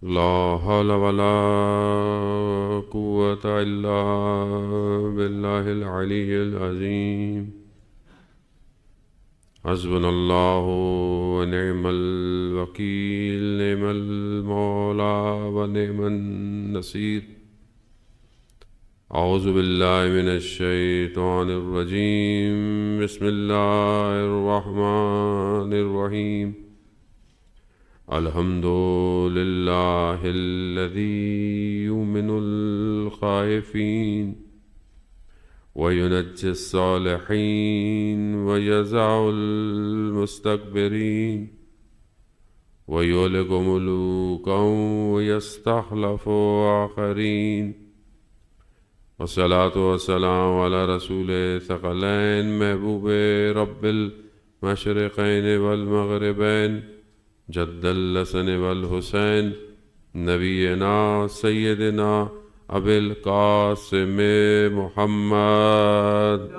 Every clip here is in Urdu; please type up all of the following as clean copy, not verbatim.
لا حول ولا قوة إلا بالله العلي العظيم. حسبنا الله ونعم الوكيل، نعم المولى ونعم النصير. أعوذ بالله من الشيطان الرجيم. بسم الله الرحمن الرحيم. الحمد لله الذي يؤمن الخائفين وينجي الصالحين ويزع المستكبرين ويهلك ملوكا ويستخلف آخرين. والصلاة والسلام على رسول ثقلين محبوب رب المشرقين والمغربين جد الحسن والحسين نبينا سيدنا أبي القاسم محمد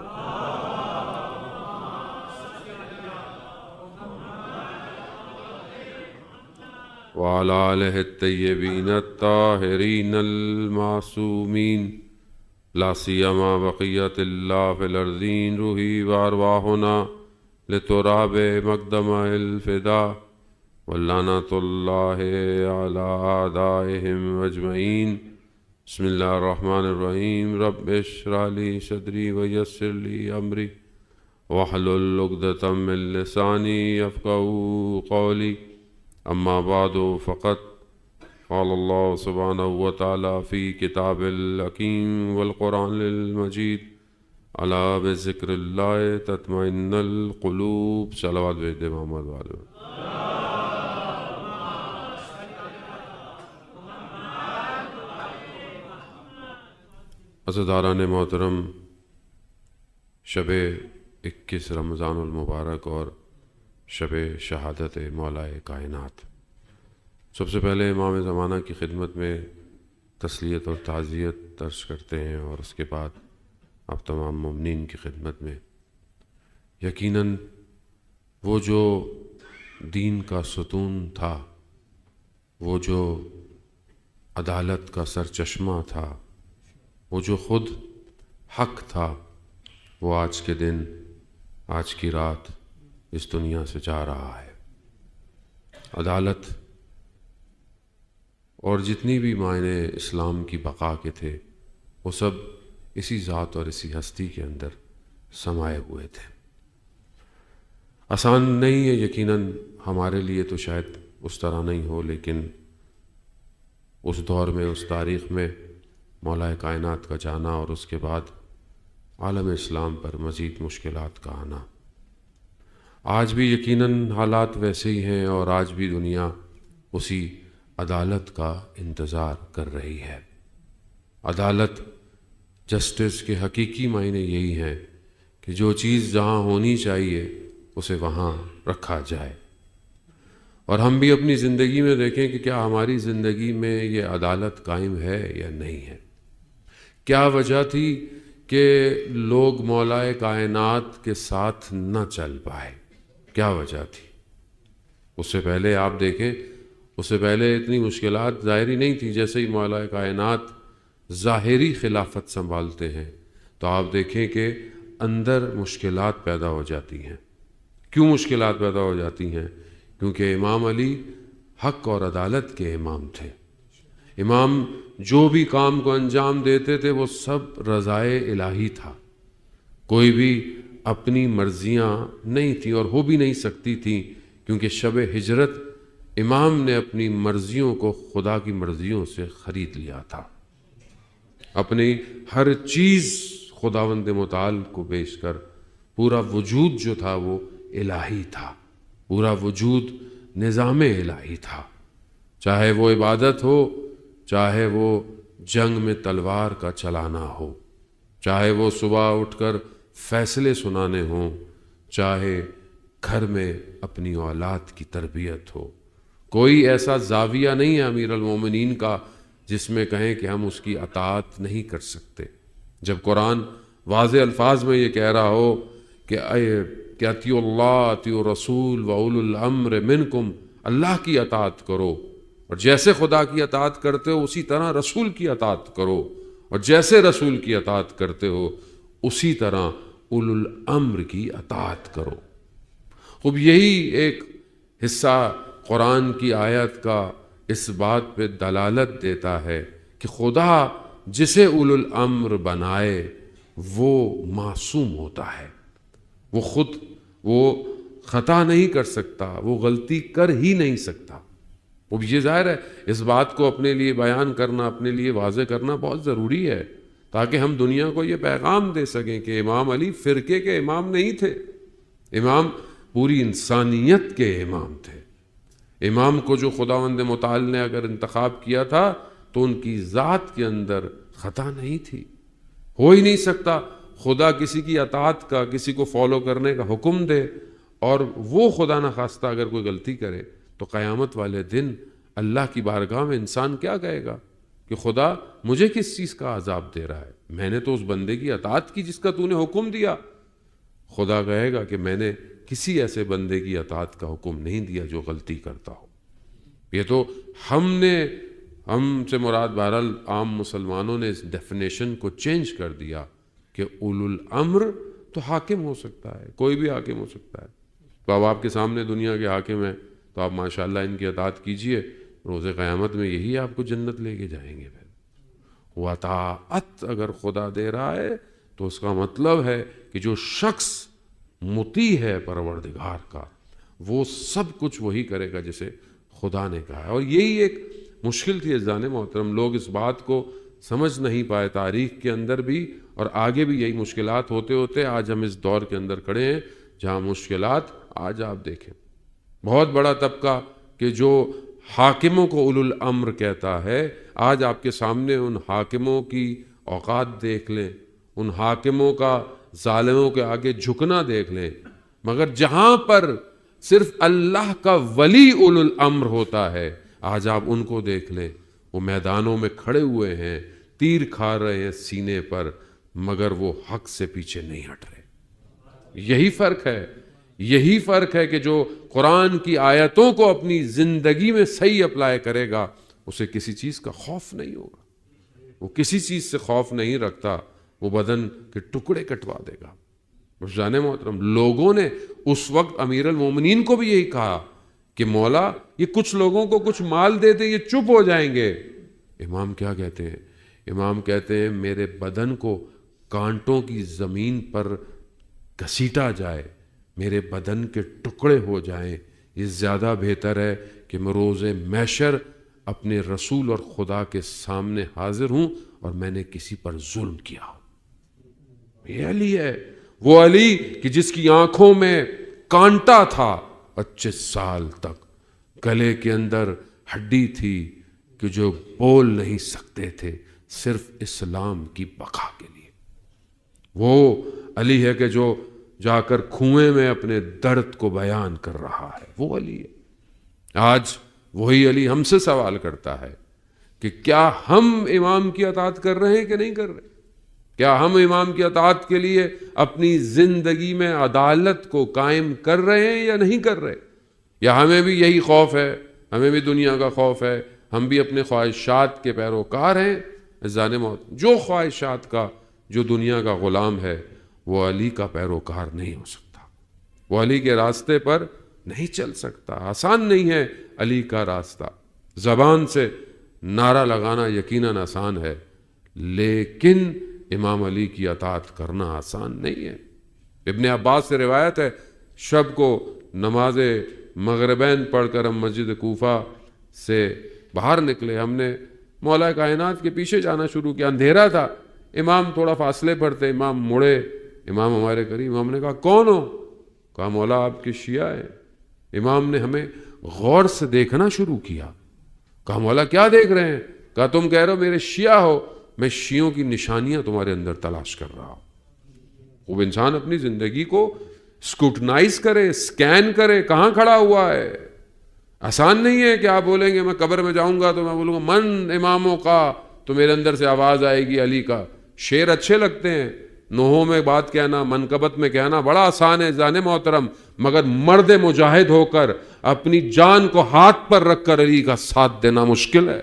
وعلى آله الطيبين الطاهرين المعصومين، لا سيما بقية الله في الأرضين. روحي وأرواحنا لتراب مقدم الفداء، ولعنة الله على أعدائهم أجمعين. بسم الله الرحمن الرحيم. رب اشرح لي صدري ويسر لي أمري واحلل عقدة من لساني يفقهوا قولي. أما بعد، فقد قال الله سبحانه وتعالى في كتاب الحكيم والقرآن المجيد: ألا بذكر الله تطمئن القلوب. صلوات بھیج دے محمد والے. عزیزان محترم، شب 21 رمضان المبارک اور شب شہادت مولا کائنات. سب سے پہلے امام زمانہ کی خدمت میں تسلیت اور تعزیت درج کرتے ہیں، اور اس کے بعد آپ تمام مومنین کی خدمت میں. یقیناً وہ جو دین کا ستون تھا، وہ جو عدالت کا سرچشمہ تھا، وہ جو خود حق تھا، وہ آج کے دن، آج کی رات اس دنیا سے جا رہا ہے. عدالت اور جتنی بھی معنی اسلام کی بقا کے تھے، وہ سب اسی ذات اور اسی ہستی کے اندر سمائے ہوئے تھے. آسان نہیں ہے یقیناً، ہمارے لیے تو شاید اس طرح نہیں ہو، لیکن اس دور میں، اس تاریخ میں مولا کائنات کا جانا اور اس کے بعد عالم اسلام پر مزید مشکلات کا آنا. آج بھی یقیناً حالات ویسے ہی ہیں، اور آج بھی دنیا اسی عدالت کا انتظار کر رہی ہے. عدالت، جسٹس کے حقیقی معنی یہی ہیں کہ جو چیز جہاں ہونی چاہیے اسے وہاں رکھا جائے. اور ہم بھی اپنی زندگی میں دیکھیں کہ کیا ہماری زندگی میں یہ عدالت قائم ہے یا نہیں ہے. کیا وجہ تھی کہ لوگ مولا کائنات کے ساتھ نہ چل پائے؟ کیا وجہ تھی؟ اس سے پہلے آپ دیکھیں، اس سے پہلے اتنی مشکلات ظاہری نہیں تھی. جیسے ہی مولا کائنات ظاہری خلافت سنبھالتے ہیں تو آپ دیکھیں کہ اندر مشکلات پیدا ہو جاتی ہیں. کیوں مشکلات پیدا ہو جاتی ہیں؟ کیونکہ امام علی حق اور عدالت کے امام تھے. امام جو بھی کام کو انجام دیتے تھے وہ سب رضائے الہی تھا. کوئی بھی اپنی مرضیاں نہیں تھیں اور ہو بھی نہیں سکتی تھیں، کیونکہ شب ہجرت امام نے اپنی مرضیوں کو خدا کی مرضیوں سے خرید لیا تھا. اپنی ہر چیز خداوند متعال کو بیچ کر پورا وجود جو تھا وہ الہی تھا. پورا وجود نظام الہی تھا. چاہے وہ عبادت ہو، چاہے وہ جنگ میں تلوار کا چلانا ہو، چاہے وہ صبح اٹھ کر فیصلے سنانے ہوں، چاہے گھر میں اپنی اولاد کی تربیت ہو. کوئی ایسا زاویہ نہیں ہے امیر المومنین کا جس میں کہیں کہ ہم اس کی اطاعت نہیں کر سکتے. جب قرآن واضح الفاظ میں یہ کہہ رہا ہو کہ اطیعوا اللہ اطیعوا رسول و اولو الامر منکم، اللہ کی اطاعت کرو اور جیسے خدا کی اطاعت کرتے ہو اسی طرح رسول کی اطاعت کرو، اور جیسے رسول کی اطاعت کرتے ہو اسی طرح اولو الامر کی اطاعت کرو۔ اب یہی ایک حصہ قرآن کی آیت کا اس بات پہ دلالت دیتا ہے کہ خدا جسے اولو الامر بنائے وہ معصوم ہوتا ہے، وہ خود وہ خطا نہیں کر سکتا، وہ غلطی کر ہی نہیں سکتا۔ اب یہ ظاہر ہے اس بات کو اپنے لیے بیان کرنا، اپنے لیے واضح کرنا بہت ضروری ہے تاکہ ہم دنیا کو یہ پیغام دے سکیں کہ امام علی فرقے کے امام نہیں تھے، امام پوری انسانیت کے امام تھے۔ امام کو جو خداوند متعال نے اگر انتخاب کیا تھا تو ان کی ذات کے اندر خطا نہیں تھی۔ ہو ہی نہیں سکتا خدا کسی کی اطاعت کا، کسی کو فالو کرنے کا حکم دے اور وہ خدا نخواستہ اگر کوئی غلطی کرے تو قیامت والے دن اللہ کی بارگاہ میں انسان کیا کہے گا کہ خدا مجھے کس چیز کا عذاب دے رہا ہے، میں نے تو اس بندے کی اطاعت کی جس کا تو نے حکم دیا۔ خدا کہے گا کہ میں نے کسی ایسے بندے کی اطاعت کا حکم نہیں دیا جو غلطی کرتا ہو۔ یہ تو ہم سے مراد بہرحال عام مسلمانوں نے اس ڈیفینیشن کو چینج کر دیا کہ اولو الامر تو حاکم ہو سکتا ہے، کوئی بھی حاکم ہو سکتا ہے۔ تو اب آپ کے سامنے دنیا کے حاکم ہیں تو آپ ماشاءاللہ ان کی اطاعت کیجئے، روز قیامت میں یہی آپ کو جنت لے کے جائیں گے۔ پھر وہ اطاعت اگر خدا دے رہا ہے تو اس کا مطلب ہے کہ جو شخص مطیع ہے پروردگار کا وہ سب کچھ وہی کرے گا جسے خدا نے کہا ہے۔ اور یہی ایک مشکل تھی عزیزان محترم، لوگ اس بات کو سمجھ نہیں پائے تاریخ کے اندر بھی، اور آگے بھی یہی مشکلات ہوتے ہوتے آج ہم اس دور کے اندر کھڑے ہیں جہاں مشکلات آج آپ دیکھیں بہت بڑا طبقہ کہ جو حاکموں کو اولو الامر کہتا ہے، آج آپ کے سامنے ان حاکموں کی اوقات دیکھ لیں، ان حاکموں کا ظالموں کے آگے جھکنا دیکھ لیں، مگر جہاں پر صرف اللہ کا ولی اولو الامر ہوتا ہے آج آپ ان کو دیکھ لیں، وہ میدانوں میں کھڑے ہوئے ہیں، تیر کھا رہے ہیں سینے پر، مگر وہ حق سے پیچھے نہیں ہٹ رہے۔ یہی فرق ہے کہ جو قرآن کی آیتوں کو اپنی زندگی میں صحیح اپلائی کرے گا اسے کسی چیز کا خوف نہیں ہوگا، وہ کسی چیز سے خوف نہیں رکھتا، وہ بدن کے ٹکڑے کٹوا دے گا۔ جان محترم، لوگوں نے اس وقت امیر المومنین کو بھی یہی کہا کہ مولا یہ کچھ لوگوں کو کچھ مال دے دے یہ چپ ہو جائیں گے۔ امام کیا کہتے ہیں؟ امام کہتے ہیں میرے بدن کو کانٹوں کی زمین پر گھسیٹا جائے، میرے بدن کے ٹکڑے ہو جائیں، یہ زیادہ بہتر ہے کہ میں روز محشر اپنے رسول اور خدا کے سامنے حاضر ہوں اور میں نے کسی پر ظلم کیا ہو۔ یہ علی ہے، وہ علی کہ جس کی آنکھوں میں کانٹا تھا 25 سال تک، گلے کے اندر ہڈی تھی کہ جو بول نہیں سکتے تھے صرف اسلام کی بقا کے لیے۔ وہ علی ہے کہ جو جا کر کنویں میں اپنے درد کو بیان کر رہا ہے، وہ علی ہے۔ آج وہی علی ہم سے سوال کرتا ہے کہ کیا ہم امام کی اطاعت کر رہے ہیں کہ نہیں کر رہے؟ کیا ہم امام کی اطاعت کے لیے اپنی زندگی میں عدالت کو قائم کر رہے ہیں یا نہیں کر رہے؟ یا ہمیں بھی یہی خوف ہے، ہمیں بھی دنیا کا خوف ہے، ہم بھی اپنے خواہشات کے پیروکار ہیں؟ عزیزان موت، جو خواہشات کا، جو دنیا کا غلام ہے وہ علی کا پیروکار نہیں ہو سکتا، وہ علی کے راستے پر نہیں چل سکتا۔ آسان نہیں ہے علی کا راستہ، زبان سے نعرہ لگانا یقیناً آسان ہے، لیکن امام علی کی اطاعت کرنا آسان نہیں ہے۔ ابن عباس سے روایت ہے، شب کو نماز مغربین پڑھ کر ہم مسجد کوفہ سے باہر نکلے، ہم نے مولا کائنات کے پیچھے جانا شروع کیا، اندھیرا تھا، امام تھوڑا فاصلے پر تھے، امام مڑے، امام ہمارے قریب، ہم نے کہا کون ہو؟ کہا مولا آپ کے شیعہ ہیں۔ امام نے ہمیں غور سے دیکھنا شروع کیا، کہا مولا کیا دیکھ رہے ہیں؟ کہا تم کہہ رہے ہو میرے شیعہ ہو، میں شیعوں کی نشانیاں تمہارے اندر تلاش کر رہا ہوں۔ وہ انسان اپنی زندگی کو اسکروٹنائز کرے، اسکین کرے، کہاں کھڑا ہوا ہے۔ آسان نہیں ہے کہ آپ بولیں گے میں قبر میں جاؤں گا تو میں بولوں گا من اماموں کا، تو میرے اندر سے آواز آئے گی علی کا۔ شعر اچھے لگتے ہیں نوحوں میں بات کہنا، منقبت میں کہنا بڑا آسان ہے جان محترم، مگر مرد مجاہد ہو کر اپنی جان کو ہاتھ پر رکھ کر علی کا ساتھ دینا مشکل ہے۔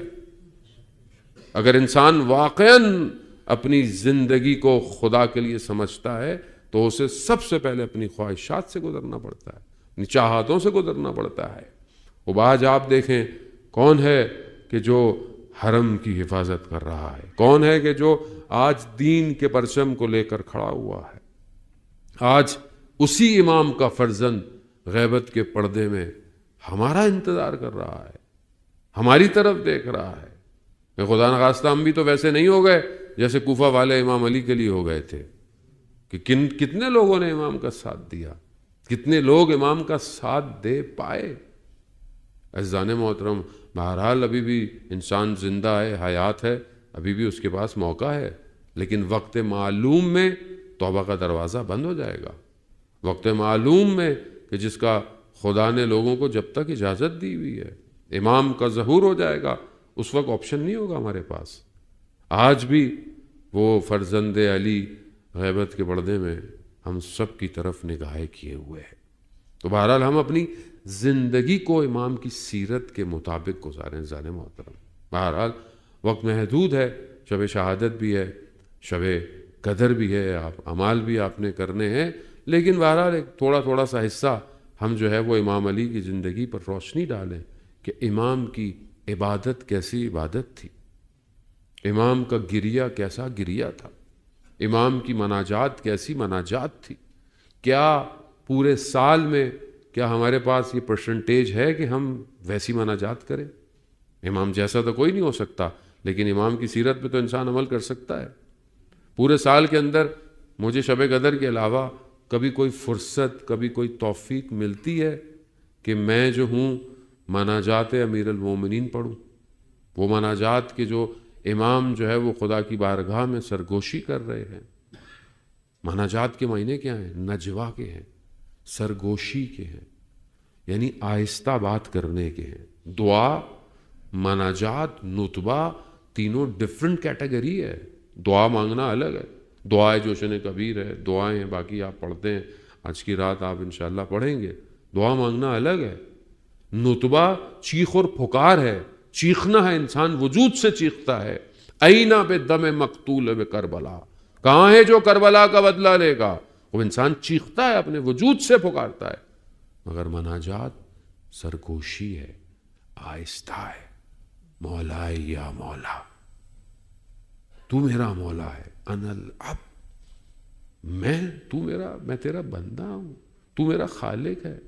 اگر انسان واقعاً اپنی زندگی کو خدا کے لیے سمجھتا ہے تو اسے سب سے پہلے اپنی خواہشات سے گزرنا پڑتا ہے، اپنی چاہتوں سے گزرنا پڑتا ہے۔ وہ آج آپ دیکھیں کون ہے کہ جو حرم کی حفاظت کر رہا ہے، کون ہے کہ جو آج دین کے پرچم کو لے کر کھڑا ہوا ہے، آج اسی امام کا فرزند غیبت کے پردے میں ہمارا انتظار کر رہا ہے، ہماری طرف دیکھ رہا ہے۔ کہ خدا نخواستہ ہم بھی تو ویسے نہیں ہو گئے جیسے کوفہ والے امام علی کے لیے ہو گئے تھے، کہ کتنے لوگوں نے امام کا ساتھ دیا، کتنے لوگ امام کا ساتھ دے پائے۔ عزیزان محترم، بہرحال ابھی بھی انسان زندہ ہے، حیات ہے، ابھی بھی اس کے پاس موقع ہے، لیکن وقت معلوم میں توبہ کا دروازہ بند ہو جائے گا۔ وقت معلوم میں کہ جس کا خدا نے لوگوں کو جب تک اجازت دی ہوئی ہے، امام کا ظہور ہو جائے گا، اس وقت آپشن نہیں ہوگا ہمارے پاس۔ آج بھی وہ فرزند علی غیبت کے پردے میں ہم سب کی طرف نگاہیں کیے ہوئے ہیں۔ تو بہرحال ہم اپنی زندگی کو امام کی سیرت کے مطابق گزاریں زان محترم۔ بہرحال وقت محدود ہے، شب شہادت بھی ہے، شب قدر بھی ہے، اعمال بھی آپ نے کرنے ہیں، لیکن بہرحال ایک تھوڑا سا حصہ ہم جو ہے وہ امام علی کی زندگی پر روشنی ڈالیں کہ امام کی عبادت کیسی عبادت تھی، امام کا گریہ کیسا گریہ تھا، امام کی مناجات کیسی مناجات تھی۔ کیا پورے سال میں کیا ہمارے پاس یہ پرسنٹیج ہے کہ ہم ویسی مناجات کریں؟ امام جیسا تو کوئی نہیں ہو سکتا، لیکن امام کی سیرت پہ تو انسان عمل کر سکتا ہے۔ پورے سال کے اندر مجھے شب قدر کے علاوہ کبھی کوئی فرصت، کبھی کوئی توفیق ملتی ہے کہ میں جو ہوں مناجات امیر المومنین پڑھوں؟ وہ مناجات کے جو امام جو ہے وہ خدا کی بارگاہ میں سرگوشی کر رہے ہیں۔ مناجات کے معنی کیا ہیں؟ نجوا کے ہیں، سرگوشی کے ہیں، یعنی آہستہ بات کرنے کے ہیں۔ دعا، مناجات، نطبہ تینوں ڈیفرنٹ کیٹیگری ہے۔ دعا مانگنا الگ ہے، دعائے جوشن کبیر ہے، دعائیں ہیں باقی آپ پڑھتے ہیں، آج کی رات آپ انشاءاللہ پڑھیں گے۔ دعا مانگنا الگ ہے، نطبہ چیخ اور پھکار ہے، چیخنا ہے، انسان وجود سے چیختا ہے۔ اینا بے دم مقتول بے کربلا، کہاں ہے جو کربلا کا بدلہ لے گا؟ وہ انسان چیختا ہے، اپنے وجود سے پکارتا ہے۔ مگر مناجات سرگوشی ہے، آہستہ ہے۔ مولا یا مولا، تو میرا مولا ہے، انا العبد، میں تیرا بندہ ہوں، تو میرا خالق ہے،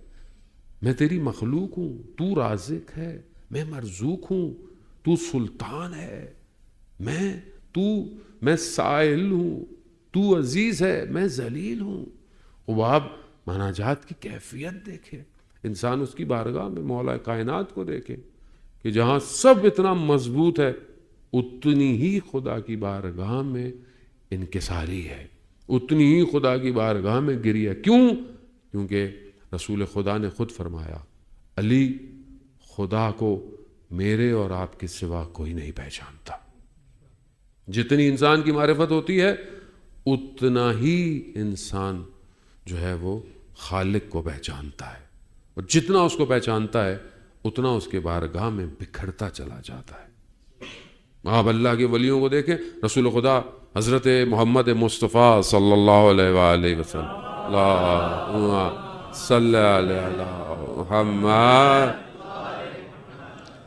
میں تیری مخلوق ہوں، تو رازق ہے، میں مرزوق ہوں، تو سلطان ہے، میں سائل ہوں، تو عزیز ہے، میں ذلیل ہوں۔ وہ آپ مناجات کی کیفیت دیکھیں، انسان اس کی بارگاہ میں مولا کائنات کو دیکھے کہ جہاں سب اتنا مضبوط ہے، اتنی ہی خدا کی بارگاہ میں انکساری ہے، اتنی ہی خدا کی بارگاہ میں گری ہے۔ کیوں؟ کیونکہ رسول خدا نے خود فرمایا، علی خدا کو میرے اور آپ کے سوا کوئی نہیں پہچانتا۔ جتنی انسان کی معرفت ہوتی ہے اتنا ہی انسان جو ہے وہ خالق کو پہچانتا ہے، اور جتنا اس کو پہچانتا ہے اتنا اس کے بارگاہ میں بکھرتا چلا جاتا ہے۔ آپ اللہ کے ولیوں کو دیکھیں، رسول خدا حضرت محمد مصطفیٰ صلی اللہ علیہ وآلہ وسلم، اللہم صلی علی محمد۔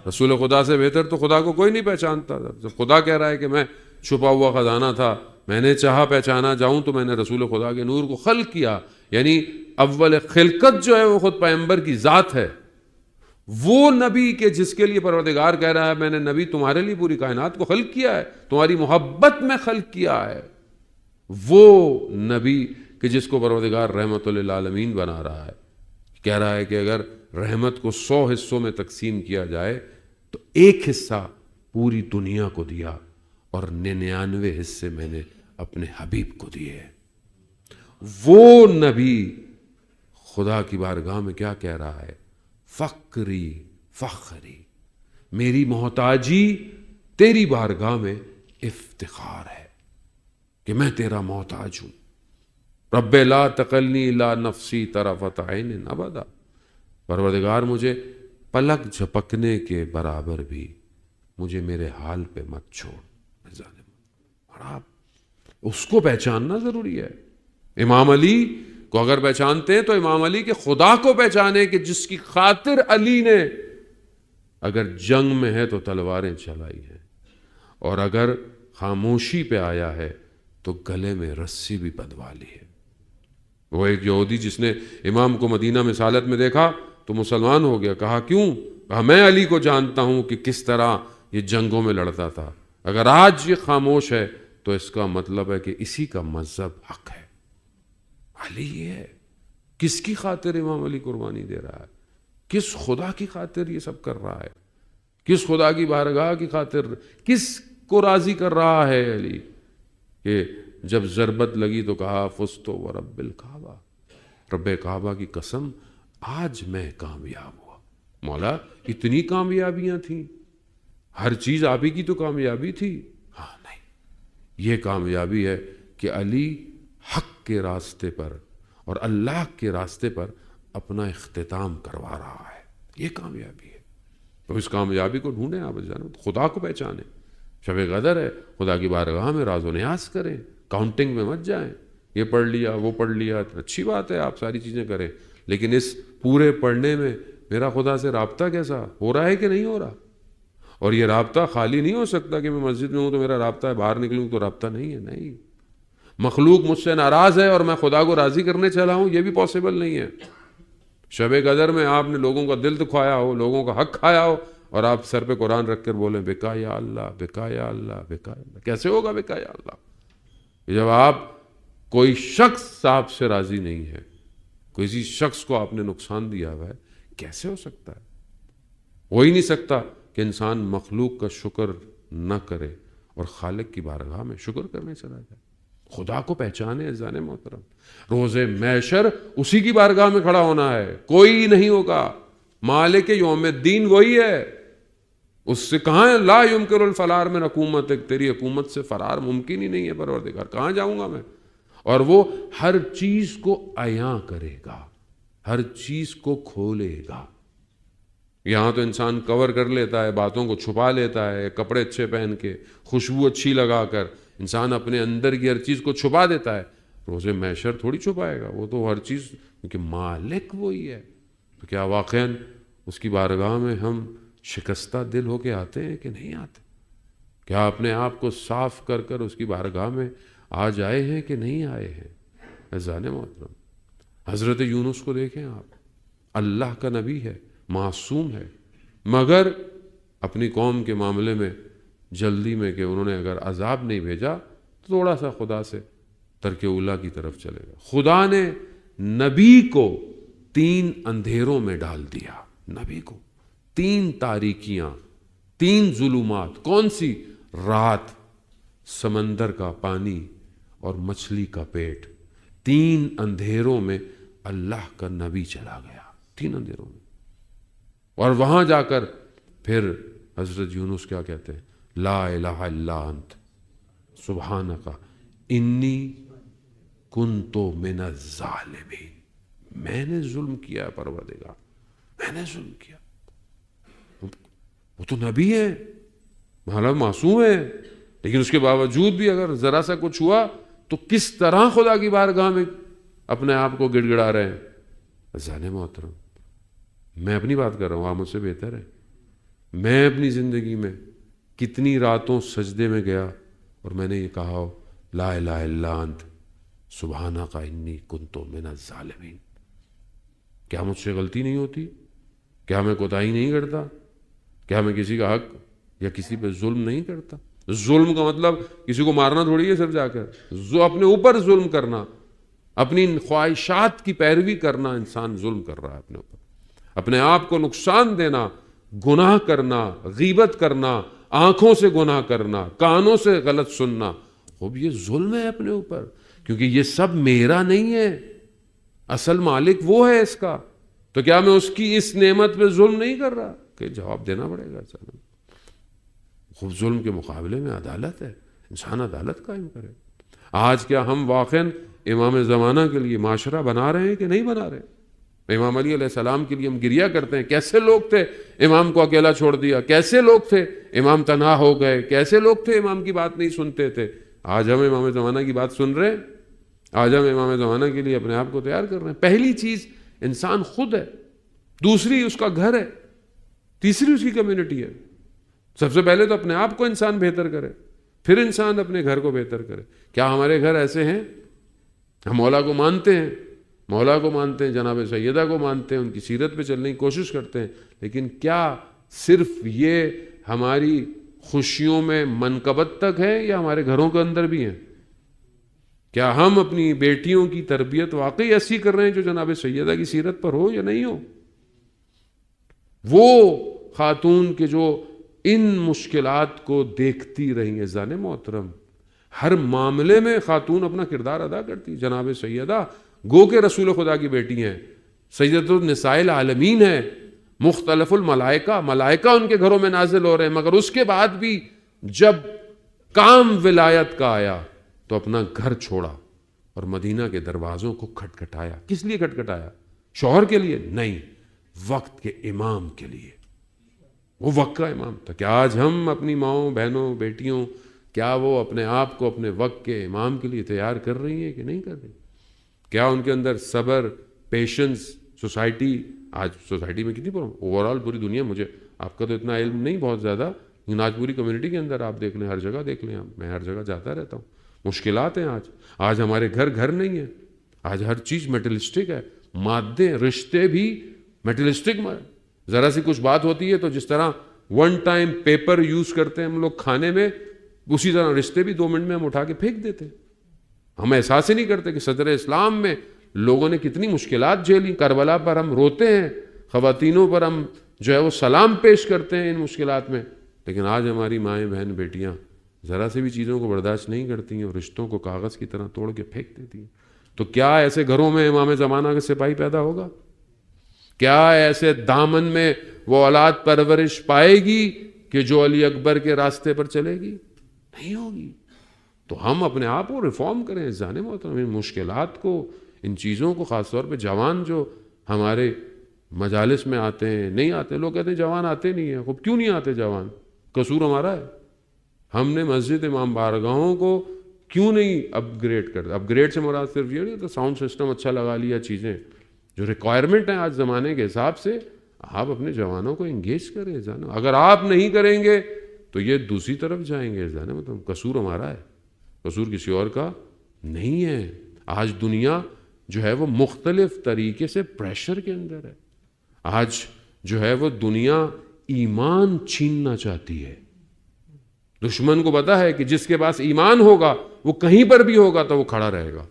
رسول خدا سے بہتر تو خدا کو کوئی نہیں پہچانتا تھا۔ جب خدا کہہ رہا ہے کہ میں چھپا ہوا خزانہ تھا، میں نے چاہا پہچانا جاؤں تو میں نے رسول خدا کے نور کو خلق کیا، یعنی اول خلقت جو ہے وہ خود پیغمبر کی ذات ہے۔ وہ نبی کہ جس کے لیے پروردگار کہہ رہا ہے میں نے نبی تمہارے لیے پوری کائنات کو خلق کیا ہے، تمہاری محبت میں خلق کیا ہے۔ وہ نبی کہ جس کو پروردگار رحمت للعالمین بنا رہا ہے، کہہ رہا ہے کہ اگر رحمت کو 100 حصوں میں تقسیم کیا جائے تو ایک حصہ پوری دنیا کو دیا اور 99 حصے میں نے اپنے حبیب کو دیے۔ وہ نبی خدا کی بارگاہ میں کیا کہہ رہا ہے؟ فقری فخری، میری محتاجی تیری بارگاہ میں افتخار ہے کہ میں تیرا محتاج ہوں، رب لا تکلنی الا نفسی طرفۃ عین ابدا، پروردگار مجھے پلک جھپکنے کے برابر بھی مجھے میرے حال پہ مت چھوڑ۔ اور آپ اس کو پہچاننا ضروری ہے۔ امام علی کو اگر پہچانتے ہیں تو امام علی کے خدا کو پہچانے کہ جس کی خاطر علی نے اگر جنگ میں ہے تو تلواریں چلائی ہیں، اور اگر خاموشی پہ آیا ہے تو گلے میں رسی بھی بندھوا لی ہے۔ وہ ایک یہودی جس نے امام کو مدینہ میں سالت میں دیکھا تو مسلمان ہو گیا۔ کہا کیوں؟ کہا میں علی کو جانتا ہوں کہ کس طرح یہ جنگوں میں لڑتا تھا، اگر آج یہ خاموش ہے تو اس کا مطلب ہے کہ اسی کا مذہب حق ہے۔ علی یہ ہے۔ کس کی خاطر امام علی قربانی دے رہا ہے؟ کس خدا کی خاطر یہ سب کر رہا ہے؟ کس خدا کی بارگاہ کی خاطر؟ کس کو راضی کر رہا ہے علی؟ کہ جب ضربت لگی تو کہا فزت ورب الکعبہ، رب کعبہ کی قسم آج میں کامیاب ہوا۔ مولا اتنی کامیابیاں تھیں، ہر چیز آپ ہی کی تو کامیابی تھی؟ ہاں نہیں، یہ کامیابی ہے کہ علی حق کے راستے پر اور اللہ کے راستے پر اپنا اختتام کروا رہا ہے، یہ کامیابی ہے۔ تو اس کامیابی کو ڈھونڈیں، آپ جانو خدا کو پہچانیں۔ شب قدر ہے، خدا کی بارگاہ میں راز و نیاز کریں، کاؤنٹنگ میں مت جائیں، یہ پڑھ لیا وہ پڑھ لیا، اچھی بات ہے آپ ساری چیزیں کریں، لیکن اس پورے پڑھنے میں میرا خدا سے رابطہ کیسا ہو رہا ہے کہ نہیں ہو رہا؟ اور یہ رابطہ خالی نہیں ہو سکتا کہ میں مسجد میں ہوں تو میرا رابطہ ہے، باہر نکلوں تو رابطہ نہیں ہے، نہیں۔ مخلوق مجھ سے ناراض ہے اور میں خدا کو راضی کرنے چلا ہوں، یہ بھی پاسبل نہیں ہے۔ شب قدر میں آپ نے لوگوں کا دل دکھایا ہو، لوگوں کا حق کھایا ہو، اور آپ سر پہ قرآن رکھ کر بولیں بکا یا اللہ، بکا یا اللہ، بکا یا اللہ۔ کیسے ہوگا بکا یا اللہ؟ جب آپ کوئی شخص آپ سے راضی نہیں ہے، کسی شخص کو آپ نے نقصان دیا ہوا ہے، کیسے ہو سکتا ہے؟ ہو ہی نہیں سکتا کہ انسان مخلوق کا شکر نہ کرے اور خالق کی بارگاہ میں شکر کرنے چلا جائے۔ خدا کو پہچانے عزیزان محترم، روز محشر اسی کی بارگاہ میں کھڑا ہونا ہے، کوئی نہیں ہوگا۔ مالک یوم الدین وہی ہے، اس سے کہاں ہے لا یمکن الفرار من حکومت، تیری حکومت سے فرار ممکن ہی نہیں ہے پروردگار، کہاں جاؤں گا میں؟ اور وہ ہر چیز کو عیاں کرے گا، ہر چیز کو کھولے گا۔ یہاں تو انسان کور کر لیتا ہے، باتوں کو چھپا لیتا ہے، کپڑے اچھے پہن کے، خوشبو اچھی لگا کر انسان اپنے اندر کی ہر چیز کو چھپا دیتا ہے۔ روز محشر تھوڑی چھپائے گا، وہ تو ہر چیز، کیونکہ مالک وہی ہے۔ تو کیا واقعاً اس کی بارگاہ میں ہم شکستہ دل ہو کے آتے ہیں کہ نہیں آتے؟ کیا اپنے آپ کو صاف کر کر اس کی بارگاہ میں آج آئے ہیں کہ نہیں آئے ہیں؟ عزیزان محترم، حضرت یونس کو دیکھیں آپ، اللہ کا نبی ہے، معصوم ہے، مگر اپنی قوم کے معاملے میں جلدی میں کہ انہوں نے اگر عذاب نہیں بھیجا تو تھوڑا سا خدا سے ترک اولا کی طرف چلے گا۔ خدا نے نبی کو 3 اندھیروں میں ڈال دیا، نبی کو 3 تاریکیاں، 3 ظلمات۔ کون سی؟ رات، سمندر کا پانی اور مچھلی کا پیٹ۔ 3 اندھیروں میں اللہ کا نبی چلا گیا، 3 اندھیروں میں۔ اور وہاں جا کر پھر حضرت یونس کیا کہتے ہیں؟ لا الہ الا انت سبحانک انی کنت من الظالمین، میں نے ظلم کیا ہے پروردگار، میں نے ظلم کیا۔ وہ تو نبی ہے، مطلب معصوم ہے، لیکن اس کے باوجود بھی اگر ذرا سا کچھ ہوا تو کس طرح خدا کی بارگاہ میں اپنے آپ کو گڑ گڑا رہے ہیں۔ عزیزان محترم، میں اپنی بات کر رہا ہوں، آپ مجھ سے بہتر ہے۔ میں اپنی زندگی میں کتنی راتوں سجدے میں گیا اور میں نے یہ کہا ہو لا الہ الا انت سبحانک انی کنت من الظالمین۔ کیا مجھ سے غلطی نہیں ہوتی؟ کیا میں کوتاہی نہیں کرتا؟ کیا میں کسی کا حق یا کسی پہ ظلم نہیں کرتا؟ ظلم کا مطلب کسی کو مارنا تھوڑی ہے صرف جا کر، اپنے اوپر ظلم کرنا، اپنی خواہشات کی پیروی کرنا، انسان ظلم کر رہا ہے اپنے اوپر، اپنے آپ کو نقصان دینا، گناہ کرنا، غیبت کرنا، آنکھوں سے گناہ کرنا، کانوں سے غلط سننا، خوب یہ ظلم ہے اپنے اوپر، کیونکہ یہ سب میرا نہیں ہے، اصل مالک وہ ہے اس کا۔ تو کیا میں اس کی اس نعمت پہ ظلم نہیں کر رہا؟ کہ جواب دینا پڑے گا۔ خوب ظلم کے مقابلے میں عدالت ہے، انسان عدالت قائم کرے۔ آج کیا ہم واقعاً امام زمانہ کے لیے معاشرہ بنا رہے ہیں کہ نہیں بنا رہے؟ امام علی علیہ السلام کے لیے ہم گریہ کرتے ہیں، کیسے لوگ تھے امام کو اکیلا چھوڑ دیا، کیسے لوگ تھے امام تنہا ہو گئے، کیسے لوگ تھے امام کی بات نہیں سنتے تھے۔ آج ہم امام زمانہ کی بات سن رہے ہیں، آج ہم امام زمانہ کے لیے اپنے آپ کو تیار کر رہے ہیں۔ پہلی چیز انسان خود ہے، دوسری اس کا گھر ہے، تیسری اس کی کمیونٹی ہے۔ سب سے پہلے تو اپنے آپ کو انسان بہتر کرے، پھر انسان اپنے گھر کو بہتر کرے۔ کیا ہمارے گھر ایسے ہیں؟ ہم مولا کو مانتے ہیں، مولا کو مانتے ہیں، جناب سیدہ کو مانتے ہیں، ان کی سیرت پہ چلنے کی کوشش کرتے ہیں، لیکن کیا صرف یہ ہماری خوشیوں میں منقبت تک ہے یا ہمارے گھروں کے اندر بھی ہیں؟ کیا ہم اپنی بیٹیوں کی تربیت واقعی ایسی کر رہے ہیں جو جناب سیدہ کی سیرت پر ہو یا نہیں ہو؟ وہ خاتون کے جو ان مشکلات کو دیکھتی رہی ہیں، زان محترم، ہر معاملے میں خاتون اپنا کردار ادا کرتی۔ جناب سیدہ گو کے رسول خدا کی بیٹی ہیں، سیدۃ النساء العالمین ہیں، مختلف الملائکہ، ملائکہ ان کے گھروں میں نازل ہو رہے ہیں، مگر اس کے بعد بھی جب کام ولایت کا آیا تو اپنا گھر چھوڑا اور مدینہ کے دروازوں کو کھٹکھٹایا۔ کس لیے کھٹکھٹایا؟ شوہر کے لیے نہیں، وقت کے امام کے لیے۔ وہ وقت کا امام تھا۔ کیا آج ہم اپنی ماؤں، بہنوں، بیٹیوں، کیا وہ اپنے آپ کو اپنے وقت کے امام کے لیے تیار کر رہی ہیں کہ نہیں کر رہی؟ کیا ان کے اندر صبر، پیشنس؟ سوسائٹی، آج سوسائٹی میں کتنی پرابلم، اوورآل پوری دنیا، مجھے آپ کا تو اتنا علم نہیں بہت زیادہ، لیکن آج پوری کمیونٹی کے اندر آپ دیکھ لیں، ہر جگہ دیکھ لیں، میں ہر جگہ جاتا رہتا ہوں، مشکلات ہیں۔ آج ہمارے گھر نہیں ہیں، آج ہر چیز میٹرلسٹک ہے، مادے، رشتے بھی میٹرلسٹک۔ ذرا سی کچھ بات ہوتی ہے تو جس طرح ون ٹائم پیپر یوز کرتے ہیں ہم لوگ کھانے میں، اسی طرح رشتے بھی 2 منٹ میں ہم اٹھا کے پھینک دیتے ہیں۔ ہم احساس ہی نہیں کرتے کہ صدر اسلام میں لوگوں نے کتنی مشکلات جھیلی۔ کربلا پر ہم روتے ہیں، خواتینوں پر ہم جو ہے وہ سلام پیش کرتے ہیں ان مشکلات میں، لیکن آج ہماری مائیں، بہن، بیٹیاں ذرا سے بھی چیزوں کو برداشت نہیں کرتی ہیں اور رشتوں کو کاغذ کی طرح توڑ کے پھینک دیتی ہیں۔ تو کیا ایسے گھروں میں امام زمانہ کا سپاہی پیدا ہوگا؟ کیا ایسے دامن میں وہ اولاد پرورش پائے گی کہ جو علی اکبر کے راستے پر چلے گی؟ نہیں ہوگی۔ تو ہم اپنے آپ کو ریفارم کریں، جان محترم، ان مشکلات کو، ان چیزوں کو، خاص طور پہ جوان جو ہمارے مجالس میں آتے ہیں، نہیں آتے، لوگ کہتے ہیں جوان آتے نہیں ہیں۔ خب کیوں نہیں آتے جوان؟ قصور ہمارا ہے؟ ہم نے مسجد امام بارگاہوں کو کیوں نہیں اپ گریڈ کرتے؟ اپ گریڈ سے مراد صرف یہ نہیں تو ساؤنڈ سسٹم اچھا لگا لیا، چیزیں جو ریکوائرمنٹ ہیں آج زمانے کے حساب سے، آپ اپنے جوانوں کو انگیج کریں۔ جانا اگر آپ نہیں کریں گے تو یہ دوسری طرف جائیں گے۔ جانا مطلب قصور ہمارا ہے، قصور کسی اور کا نہیں ہے۔ آج دنیا جو ہے وہ مختلف طریقے سے پریشر کے اندر ہے۔ آج جو ہے وہ دنیا ایمان چھیننا چاہتی ہے۔ دشمن کو پتا ہے کہ جس کے پاس ایمان ہوگا وہ کہیں پر بھی ہوگا تو وہ کھڑا رہے گا۔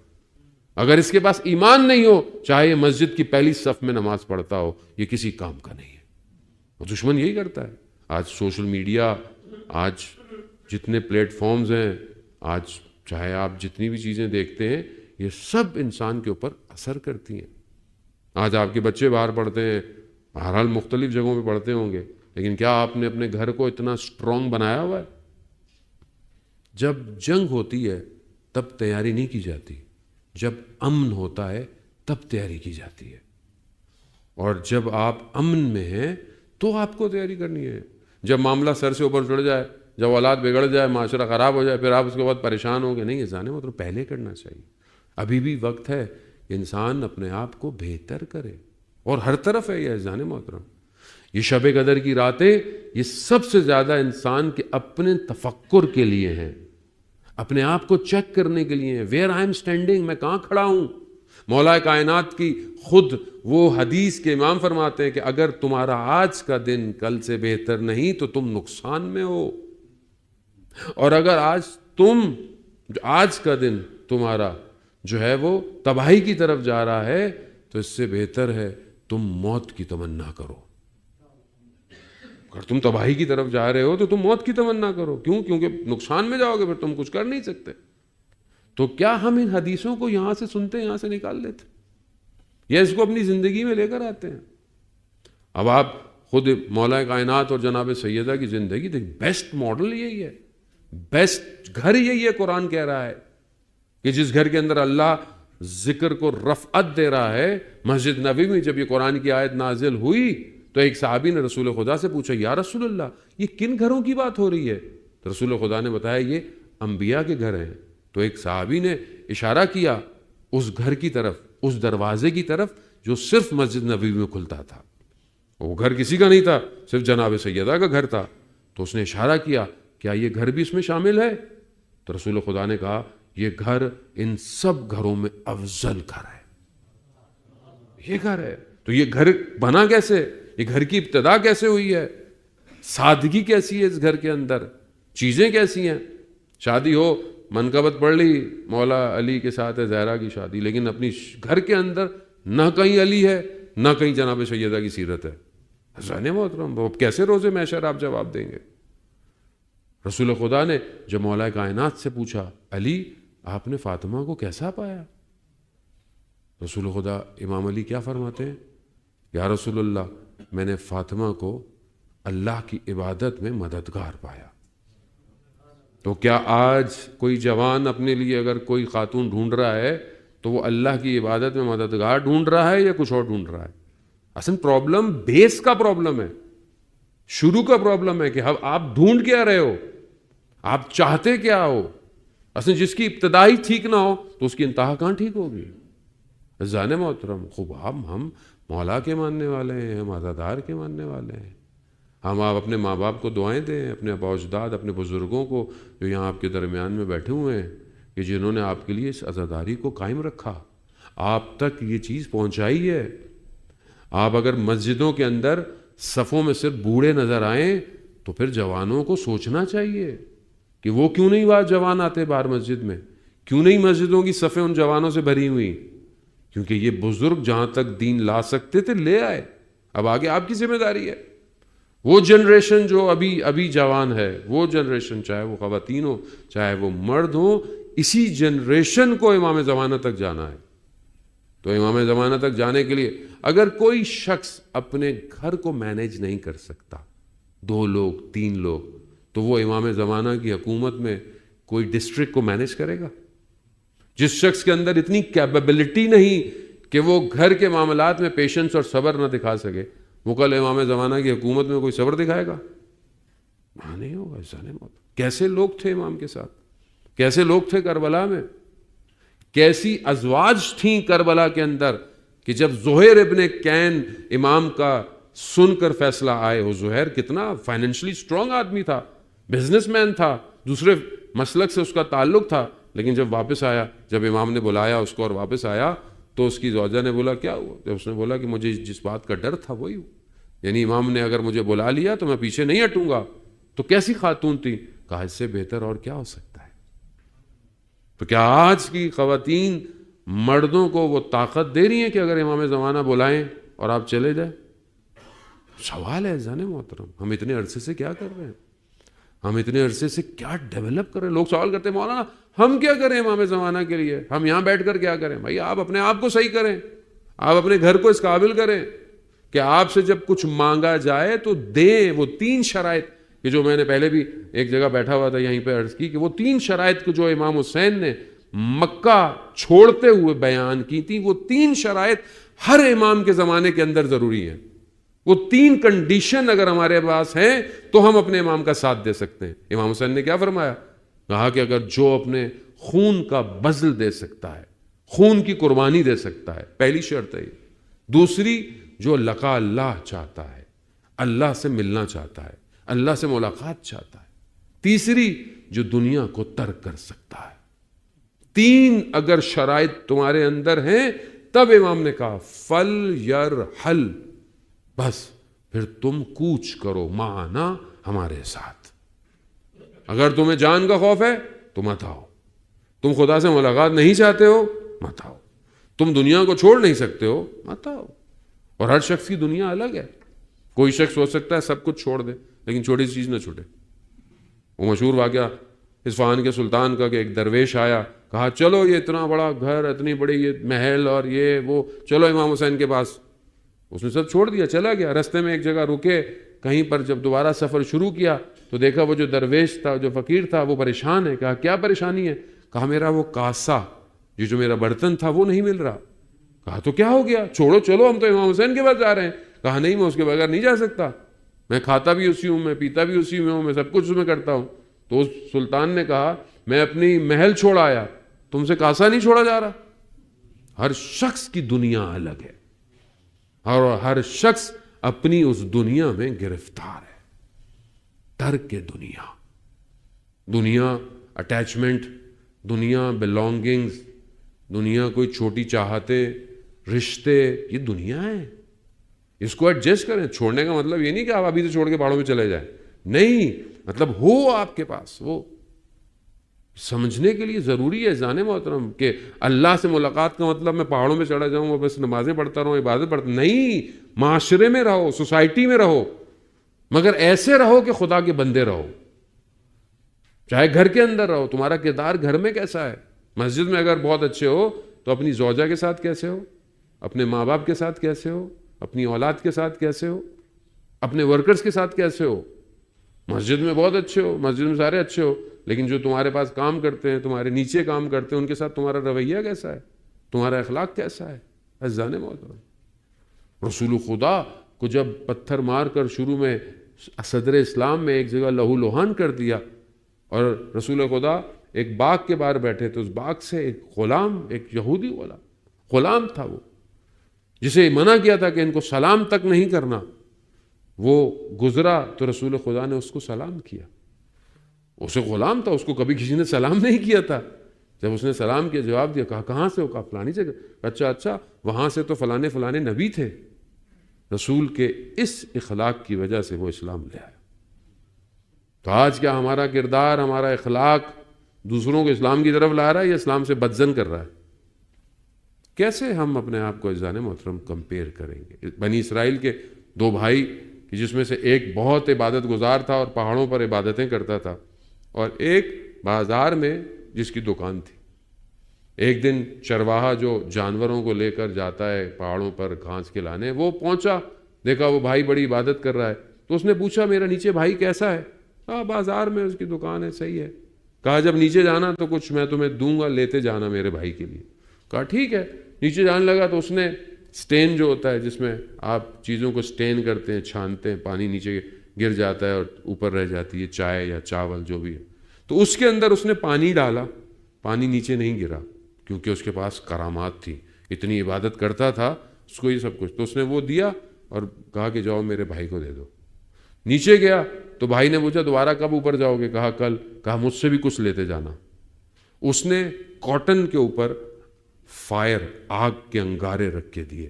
اگر اس کے پاس ایمان نہیں ہو، چاہے یہ مسجد کی پہلی صف میں نماز پڑھتا ہو، یہ کسی کام کا نہیں ہے۔ وہ دشمن یہی کرتا ہے۔ آج سوشل میڈیا، آج جتنے پلیٹ فارمز ہیں، آج چاہے آپ جتنی بھی چیزیں دیکھتے ہیں، یہ سب انسان کے اوپر اثر کرتی ہیں۔ آج آپ کے بچے باہر پڑھتے ہیں، بہرحال مختلف جگہوں پہ پڑھتے ہوں گے، لیکن کیا آپ نے اپنے گھر کو اتنا سٹرونگ بنایا ہوا ہے؟ جب جنگ ہوتی ہے تب تیاری نہیں کی جاتی، جب امن ہوتا ہے تب تیاری کی جاتی ہے۔ اور جب آپ امن میں ہیں تو آپ کو تیاری کرنی ہے۔ جب معاملہ سر سے اوپر چڑھ جائے، جب اولاد بگڑ جائے، معاشرہ خراب ہو جائے، پھر آپ اس کے بعد پریشان ہو گے، نہیں، یہ جانے مطلب پہلے کرنا چاہیے۔ ابھی بھی وقت ہے کہ انسان اپنے آپ کو بہتر کرے، اور ہر طرف ہے یہ جانے محترم۔ یہ شب قدر کی راتیں یہ سب سے زیادہ انسان کے اپنے تفکر کے لیے ہیں، اپنے آپ کو چیک کرنے کے لیے ہیں، ویئر آئی ایم اسٹینڈنگ، میں کہاں کھڑا ہوں۔ مولا کائنات کی خود وہ حدیث کے امام فرماتے ہیں کہ اگر تمہارا آج کا دن کل سے بہتر نہیں تو تم نقصان میں ہو، اور اگر آج کا دن تمہارا جو ہے وہ تباہی کی طرف جا رہا ہے تو اس سے بہتر ہے تم موت کی تمنا کرو۔ اگر تم تباہی کی طرف جا رہے ہو تو تم موت کی تمنا کرو۔ کیوں؟ کیونکہ نقصان میں جاؤ گے، پھر تم کچھ کر نہیں سکتے۔ تو کیا ہم ان حدیثوں کو یہاں سے سنتے ہیں، یہاں سے نکال لیتے یا اس کو اپنی زندگی میں لے کر آتے ہیں؟ اب آپ خود مولا کائنات اور جناب سیدہ کی زندگی دیکھ، بیسٹ ماڈل یہی ہے، بیسٹ گھر یہی ہے۔ قرآن کہہ رہا ہے کہ جس گھر کے اندر اللہ ذکر کو رفعت دے رہا ہے۔ مسجد نبوی میں جب یہ قرآن کی آیت نازل ہوئی تو ایک صحابی نے رسول خدا سے پوچھا، یا رسول اللہ یہ کن گھروں کی بات ہو رہی ہے؟ تو رسول خدا نے بتایا یہ انبیاء کے گھر ہیں۔ تو ایک صحابی نے اشارہ کیا اس گھر کی طرف، اس دروازے کی طرف جو صرف مسجد نبوی میں کھلتا تھا، وہ گھر کسی کا نہیں تھا، صرف جناب سیدہ کا گھر تھا۔ تو اس نے اشارہ کیا، کیا یہ گھر بھی اس میں شامل ہے؟ تو رسول خدا نے کہا یہ گھر ان سب گھروں میں افضل گھر ہے، یہ گھر ہے۔ تو یہ گھر بنا کیسے؟ یہ گھر کی ابتدا کیسے ہوئی ہے؟ سادگی کیسی ہے اس گھر کے اندر؟ چیزیں کیسی ہیں؟ شادی ہو، منقبت پڑھ لی، مولا علی کے ساتھ ہے زہرا کی شادی، لیکن اپنی گھر کے اندر نہ کہیں علی ہے نہ کہیں جناب سیدہ کی سیرت ہے۔ حضرت محترم اب کیسے روز محشر آپ جواب دیں گے؟ رسول خدا نے جب مولا کائنات سے پوچھا، علی آپ نے فاطمہ کو کیسا پایا؟ رسول خدا امام علی کیا فرماتے ہیں؟ یا رسول اللہ میں نے فاطمہ کو اللہ کی عبادت میں مددگار پایا۔ تو کیا آج کوئی جوان اپنے لیے اگر کوئی خاتون ڈھونڈ رہا ہے تو وہ اللہ کی عبادت میں مددگار ڈھونڈ رہا ہے یا کچھ اور ڈھونڈ رہا ہے؟ اصل پرابلم بیس کا پرابلم ہے، شروع کا پرابلم ہے کہ آپ ڈھونڈ کیا رہے ہو، آپ چاہتے کیا ہو۔ اصل جس کی ابتدائی ٹھیک نہ ہو تو اس کی انتہا کہاں ٹھیک ہوگی؟ عزیزان محترم خوب ہم مولا کے ماننے والے ہیں، ہم عزادار کے ماننے والے ہیں۔ ہم آپ اپنے ماں باپ کو دعائیں دیں، اپنے آباء و اجداد، اپنے بزرگوں کو جو یہاں آپ کے درمیان میں بیٹھے ہوئے ہیں کہ جنہوں نے آپ کے لیے اس عزاداری کو قائم رکھا، آپ تک یہ چیز پہنچائی ہے۔ آپ اگر مسجدوں کے اندر صفوں میں صرف بوڑھے نظر آئیں تو پھر جوانوں کو سوچنا چاہیے کہ وہ کیوں نہیں بات جوان آتے باہر مسجد میں، کیوں نہیں مسجدوں کی صفیں ان جوانوں سے بھری ہوئی؟ کیونکہ یہ بزرگ جہاں تک دین لا سکتے تھے لے آئے، اب آگے آپ کی ذمہ داری ہے۔ وہ جنریشن جو ابھی جوان ہے، وہ جنریشن چاہے وہ خواتین ہو چاہے وہ مرد ہو، اسی جنریشن کو امام زمانہ تک جانا ہے۔ تو امام زمانہ تک جانے کے لیے اگر کوئی شخص اپنے گھر کو مینیج نہیں کر سکتا، 2 لوگ 3 لوگ، تو وہ امام زمانہ کی حکومت میں کوئی ڈسٹرکٹ کو مینیج کرے گا؟ جس شخص کے اندر اتنی کیپیبلٹی نہیں کہ وہ گھر کے معاملات میں پیشنس اور صبر نہ دکھا سکے، وہ کل امام زمانہ کی حکومت میں کوئی صبر دکھائے گا؟ نہیں ہوگا۔ کیسے لوگ تھے امام کے ساتھ، کیسے لوگ تھے کربلا میں، کیسی ازواج تھیں کربلا کے اندر کہ جب زہیر ابن کین امام کا سن کر فیصلہ آئے، وہ زہیر کتنا فائنینشلی سٹرونگ آدمی تھا، بزنس مین تھا، دوسرے مسلک سے اس کا تعلق تھا، لیکن جب واپس آیا، جب امام نے بلایا اس کو اور واپس آیا تو اس کی زوجہ نے بولا کیا ہوا؟ جب اس نے بولا کہ مجھے جس بات کا ڈر تھا وہی ہوا، یعنی امام نے اگر مجھے بلا لیا تو میں پیچھے نہیں ہٹوں گا۔ تو کیسی خاتون تھی؟ کہا اس سے بہتر اور کیا ہو سکتا ہے؟ تو کیا آج کی خواتین مردوں کو وہ طاقت دے رہی ہیں کہ اگر امام زمانہ بلائیں اور آپ چلے جائیں؟ سوال ہے جانے محترم، ہم اتنے عرصے سے کیا کر رہے ہیں؟ ہم اتنے عرصے سے کیا ڈیولپ کر رہے ہیں؟ لوگ سوال کرتے ہیں مولانا ہم کیا کریں امام زمانہ کے لیے، ہم یہاں بیٹھ کر کیا کریں؟ بھائی آپ اپنے آپ کو صحیح کریں، آپ اپنے گھر کو اس قابل کریں کہ آپ سے جب کچھ مانگا جائے تو دیں۔ وہ 3 شرائط کہ جو میں نے پہلے بھی ایک جگہ بیٹھا ہوا تھا یہیں پہ عرض کی کہ وہ 3 شرائط کو جو امام حسین نے مکہ چھوڑتے ہوئے بیان کی تھی، وہ 3 شرائط ہر امام کے زمانے کے اندر ضروری ہیں۔ وہ 3 کنڈیشن اگر ہمارے پاس ہیں تو ہم اپنے امام کا ساتھ دے سکتے ہیں۔ امام حسین نے کیا فرمایا؟ کہا کہ اگر جو اپنے خون کا بذل دے سکتا ہے، خون کی قربانی دے سکتا ہے، پہلی شرط ہے۔ دوسری، جو لقاء اللہ چاہتا ہے، اللہ سے ملنا چاہتا ہے، اللہ سے ملاقات چاہتا ہے۔ تیسری، جو دنیا کو ترک کر سکتا ہے۔ 3 اگر شرائط تمہارے اندر ہیں تب امام نے کہا فَلْيَرْحَلْ، بس پھر تم کوچ کرو معنا ہمارے ساتھ۔ اگر تمہیں جان کا خوف ہے تو مت آؤ، تم خدا سے ملاقات نہیں چاہتے ہو مت آؤ، تم دنیا کو چھوڑ نہیں سکتے ہو مت آؤ۔ اور ہر شخص کی دنیا الگ ہے، کوئی شخص ہو سکتا ہے سب کچھ چھوڑ دے لیکن چھوٹی سی چیز نہ چھوٹے۔ وہ مشہور واقعہ اصفہان کے سلطان کا کہ ایک درویش آیا، کہا چلو یہ اتنا بڑا گھر، اتنی بڑی یہ محل اور یہ وہ، چلو امام حسین کے پاس۔ اس نے سب چھوڑ دیا، چلا گیا۔ رستے میں ایک جگہ رکے کہیں پر، جب دوبارہ سفر شروع کیا تو دیکھا وہ جو درویش تھا، جو فقیر تھا، وہ پریشان ہے۔ کہا کیا پریشانی ہے؟ کہا میرا وہ کاسا یہ جو میرا برتن تھا وہ نہیں مل رہا۔ کہا تو کیا ہو گیا، چھوڑو چلو ہم تو امام حسین کے پاس جا رہے ہیں۔ کہا نہیں، میں اس کے بغیر نہیں جا سکتا، میں کھاتا بھی اسی ہوں، میں پیتا بھی اسی میں ہوں، میں سب کچھ اس میں کرتا ہوں۔ تو اس سلطان نے کہا میں اپنی محل چھوڑ آیا، تم سے کاسا نہیں چھوڑا جا رہا۔ ہر شخص کی دنیا الگ ہے اور ہر شخص اپنی اس دنیا میں گرفتار ہے۔ ترک دنیا، دنیا اٹیچمنٹ، دنیا بلونگنگز، دنیا کوئی چھوٹی چاہتے، رشتے، یہ دنیا ہے، اس کو ایڈجسٹ کریں۔ چھوڑنے کا مطلب یہ نہیں کہ آپ ابھی سے چھوڑ کے پہاڑوں میں چلے جائیں، نہیں، مطلب ہو آپ کے پاس وہ سمجھنے کے لیے ضروری ہے جان محترم کہ اللہ سے ملاقات کا مطلب میں پہاڑوں میں چڑھا جاؤں اور بس نمازیں پڑھتا رہوں، عبادت پڑھتا، نہیں، معاشرے میں رہو، سوسائٹی میں رہو، مگر ایسے رہو کہ خدا کے بندے رہو۔ چاہے گھر کے اندر رہو، تمہارا کردار گھر میں کیسا ہے؟ مسجد میں اگر بہت اچھے ہو تو اپنی زوجہ کے ساتھ کیسے ہو، اپنے ماں باپ کے ساتھ کیسے ہو، اپنی اولاد کے ساتھ کیسے ہو، اپنے ورکرز کے ساتھ کیسے ہو؟ مسجد میں بہت اچھے ہو، مسجد میں سارے اچھے ہو، لیکن جو تمہارے پاس کام کرتے ہیں، تمہارے نیچے کام کرتے ہیں، ان کے ساتھ تمہارا رویہ کیسا ہے، تمہارا اخلاق کیسا ہے؟ عزیزان محترم، رسول خدا کو جب پتھر مار کر شروع میں صدر اسلام میں ایک جگہ لہو لہان کر دیا، اور رسول خدا ایک باغ کے باہر بیٹھے تھے، اس باغ سے ایک غلام، ایک یہودی غلام تھا، وہ جسے منع کیا تھا کہ ان کو سلام تک نہیں کرنا، وہ گزرا تو رسول خدا نے اس کو سلام کیا۔ اسے غلام تھا، اس کو کبھی کسی نے سلام نہیں کیا تھا۔ جب اس نے سلام کیا، جواب دیا، کہا کہاں سے ہو؟ کہا فلانی سے۔ اچھا وہاں سے تو فلانے نبی تھے۔ رسول کے اس اخلاق کی وجہ سے وہ اسلام لے آیا۔ تو آج کیا ہمارا کردار، ہمارا اخلاق دوسروں کو اسلام کی طرف لا رہا ہے یا اسلام سے بدزن کر رہا ہے؟ کیسے ہم اپنے آپ کو عزیزان محترم کمپیئر کریں گے؟ بنی اسرائیل کے دو بھائی، جس میں سے ایک بہت عبادت گزار تھا اور پہاڑوں پر عبادتیں کرتا تھا، اور ایک بازار میں جس کی دکان تھی۔ ایک دن چرواہا جو جانوروں کو لے کر جاتا ہے پہاڑوں پر گھاس کے لانے، وہ پہنچا، دیکھا وہ بھائی بڑی عبادت کر رہا ہے، تو اس نے پوچھا میرا نیچے بھائی کیسا ہے؟ کہا بازار میں اس کی دکان ہے، صحیح ہے۔ کہا جب نیچے جانا تو کچھ میں تمہیں دوں گا، لیتے جانا میرے بھائی کے لیے۔ کہا ٹھیک ہے۔ نیچے جانے لگا تو اس نے سٹین جو ہوتا ہے جس میں آپ چیزوں کو سٹین کرتے ہیں، چھانتے ہیں، پانی نیچے گر جاتا ہے اور اوپر رہ جاتی ہے چائے یا چاول جو بھی ہے، تو اس کے اندر اس نے پانی ڈالا، پانی نیچے نہیں گرا، کیونکہ اس کے پاس کرامات تھی، اتنی عبادت کرتا تھا، اس کو یہ سب کچھ، تو اس نے وہ دیا اور کہا کہ جاؤ میرے بھائی کو دے دو۔ نیچے گیا تو بھائی نے پوچھا دوبارہ کب اوپر جاؤ گے؟ کہا کل۔ کہا مجھ سے بھی کچھ لیتے جانا۔ اس نے کاٹن کے اوپر فائر، آگ کے انگارے رکھ کے دیے،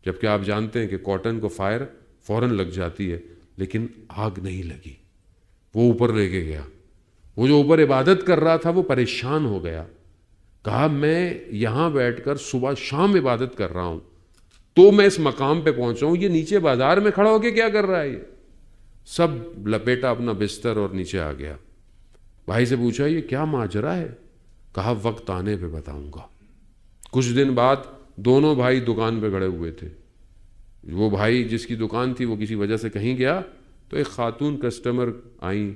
جبکہ آپ جانتے ہیں کہ کاٹن کو فائر فوراً لگ جاتی ہے، لیکن آگ نہیں لگی۔ وہ اوپر لے کے گیا، وہ جو اوپر عبادت کر رہا تھا وہ پریشان ہو گیا، کہا میں یہاں بیٹھ کر صبح شام عبادت کر رہا ہوں تو میں اس مقام پہ پہنچا ہوں، یہ نیچے بازار میں کھڑا ہو کے کیا کر رہا ہے؟ یہ سب لپیٹا اپنا بستر اور نیچے آ گیا۔ بھائی سے پوچھا یہ کیا ماجرا ہے؟ کہا وقت آنے پہ بتاؤں گا۔ کچھ دن بعد دونوں بھائی دکان پہ کھڑے ہوئے تھے۔ وہ بھائی جس کی دکان تھی وہ کسی وجہ سے کہیں گیا تو ایک خاتون کسٹمر آئیں،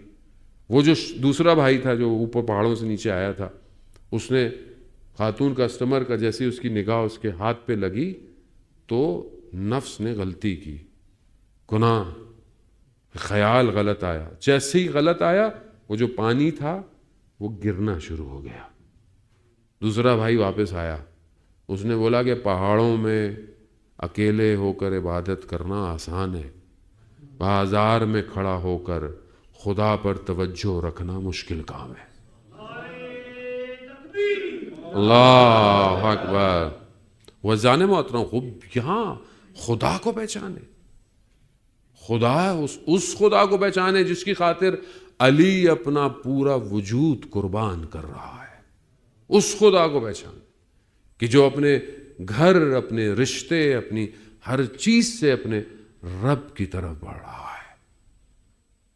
وہ جو دوسرا بھائی تھا جو اوپر پہاڑوں سے نیچے آیا تھا، اس نے خاتون کسٹمر کا جیسے اس کی نگاہ اس کے ہاتھ پہ لگی تو نفس نے غلطی کی، گناہ، خیال غلط آیا، جیسے ہی غلط آیا وہ جو پانی تھا وہ گرنا شروع ہو گیا۔ دوسرا بھائی واپس آیا، اس نے بولا کہ پہاڑوں میں اکیلے ہو کر عبادت کرنا آسان ہے، بازار میں کھڑا ہو کر خدا پر توجہ رکھنا مشکل کام ہے۔ اللہ اکبر۔ وزان محترم، خوب یہاں خدا کو پہچانے، خدا اس خدا کو پہچانے جس کی خاطر علی اپنا پورا وجود قربان کر رہا ہے، اس خدا کو پہچانے کہ جو اپنے گھر، اپنے رشتے، اپنی ہر چیز سے اپنے رب کی طرف بڑھ رہا ہے۔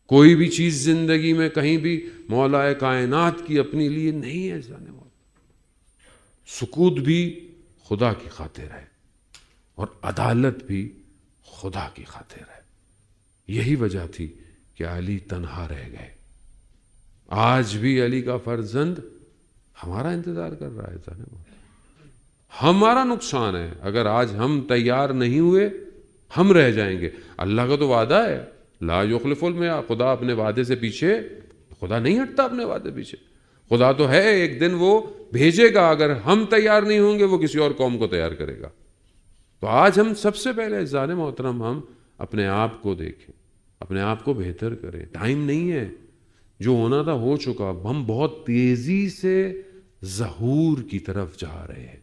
کوئی بھی چیز زندگی میں کہیں بھی مولا کائنات کی اپنے لیے نہیں ہے جانے والا۔ سکوت بھی خدا کی خاطر ہے اور عدالت بھی خدا کی خاطر ہے۔ یہی وجہ تھی کہ علی تنہا رہ گئے۔ آج بھی علی کا فرزند ہمارا انتظار کر رہا ہے جانے والا۔ ہمارا نقصان ہے اگر آج ہم تیار نہیں ہوئے، ہم رہ جائیں گے۔ اللہ کا تو وعدہ ہے، لا یخلف المیعاد، خدا اپنے وعدے سے پیچھے، خدا نہیں ہٹتا اپنے وعدے پیچھے۔ خدا تو ہے ایک دن وہ بھیجے گا، اگر ہم تیار نہیں ہوں گے وہ کسی اور قوم کو تیار کرے گا۔ تو آج ہم سب سے پہلے عزیزان محترم ہم اپنے آپ کو دیکھیں، اپنے آپ کو بہتر کریں۔ ٹائم نہیں ہے، جو ہونا تھا ہو چکا۔ ہم بہت تیزی سے ظہور کی طرف جا رہے ہیں،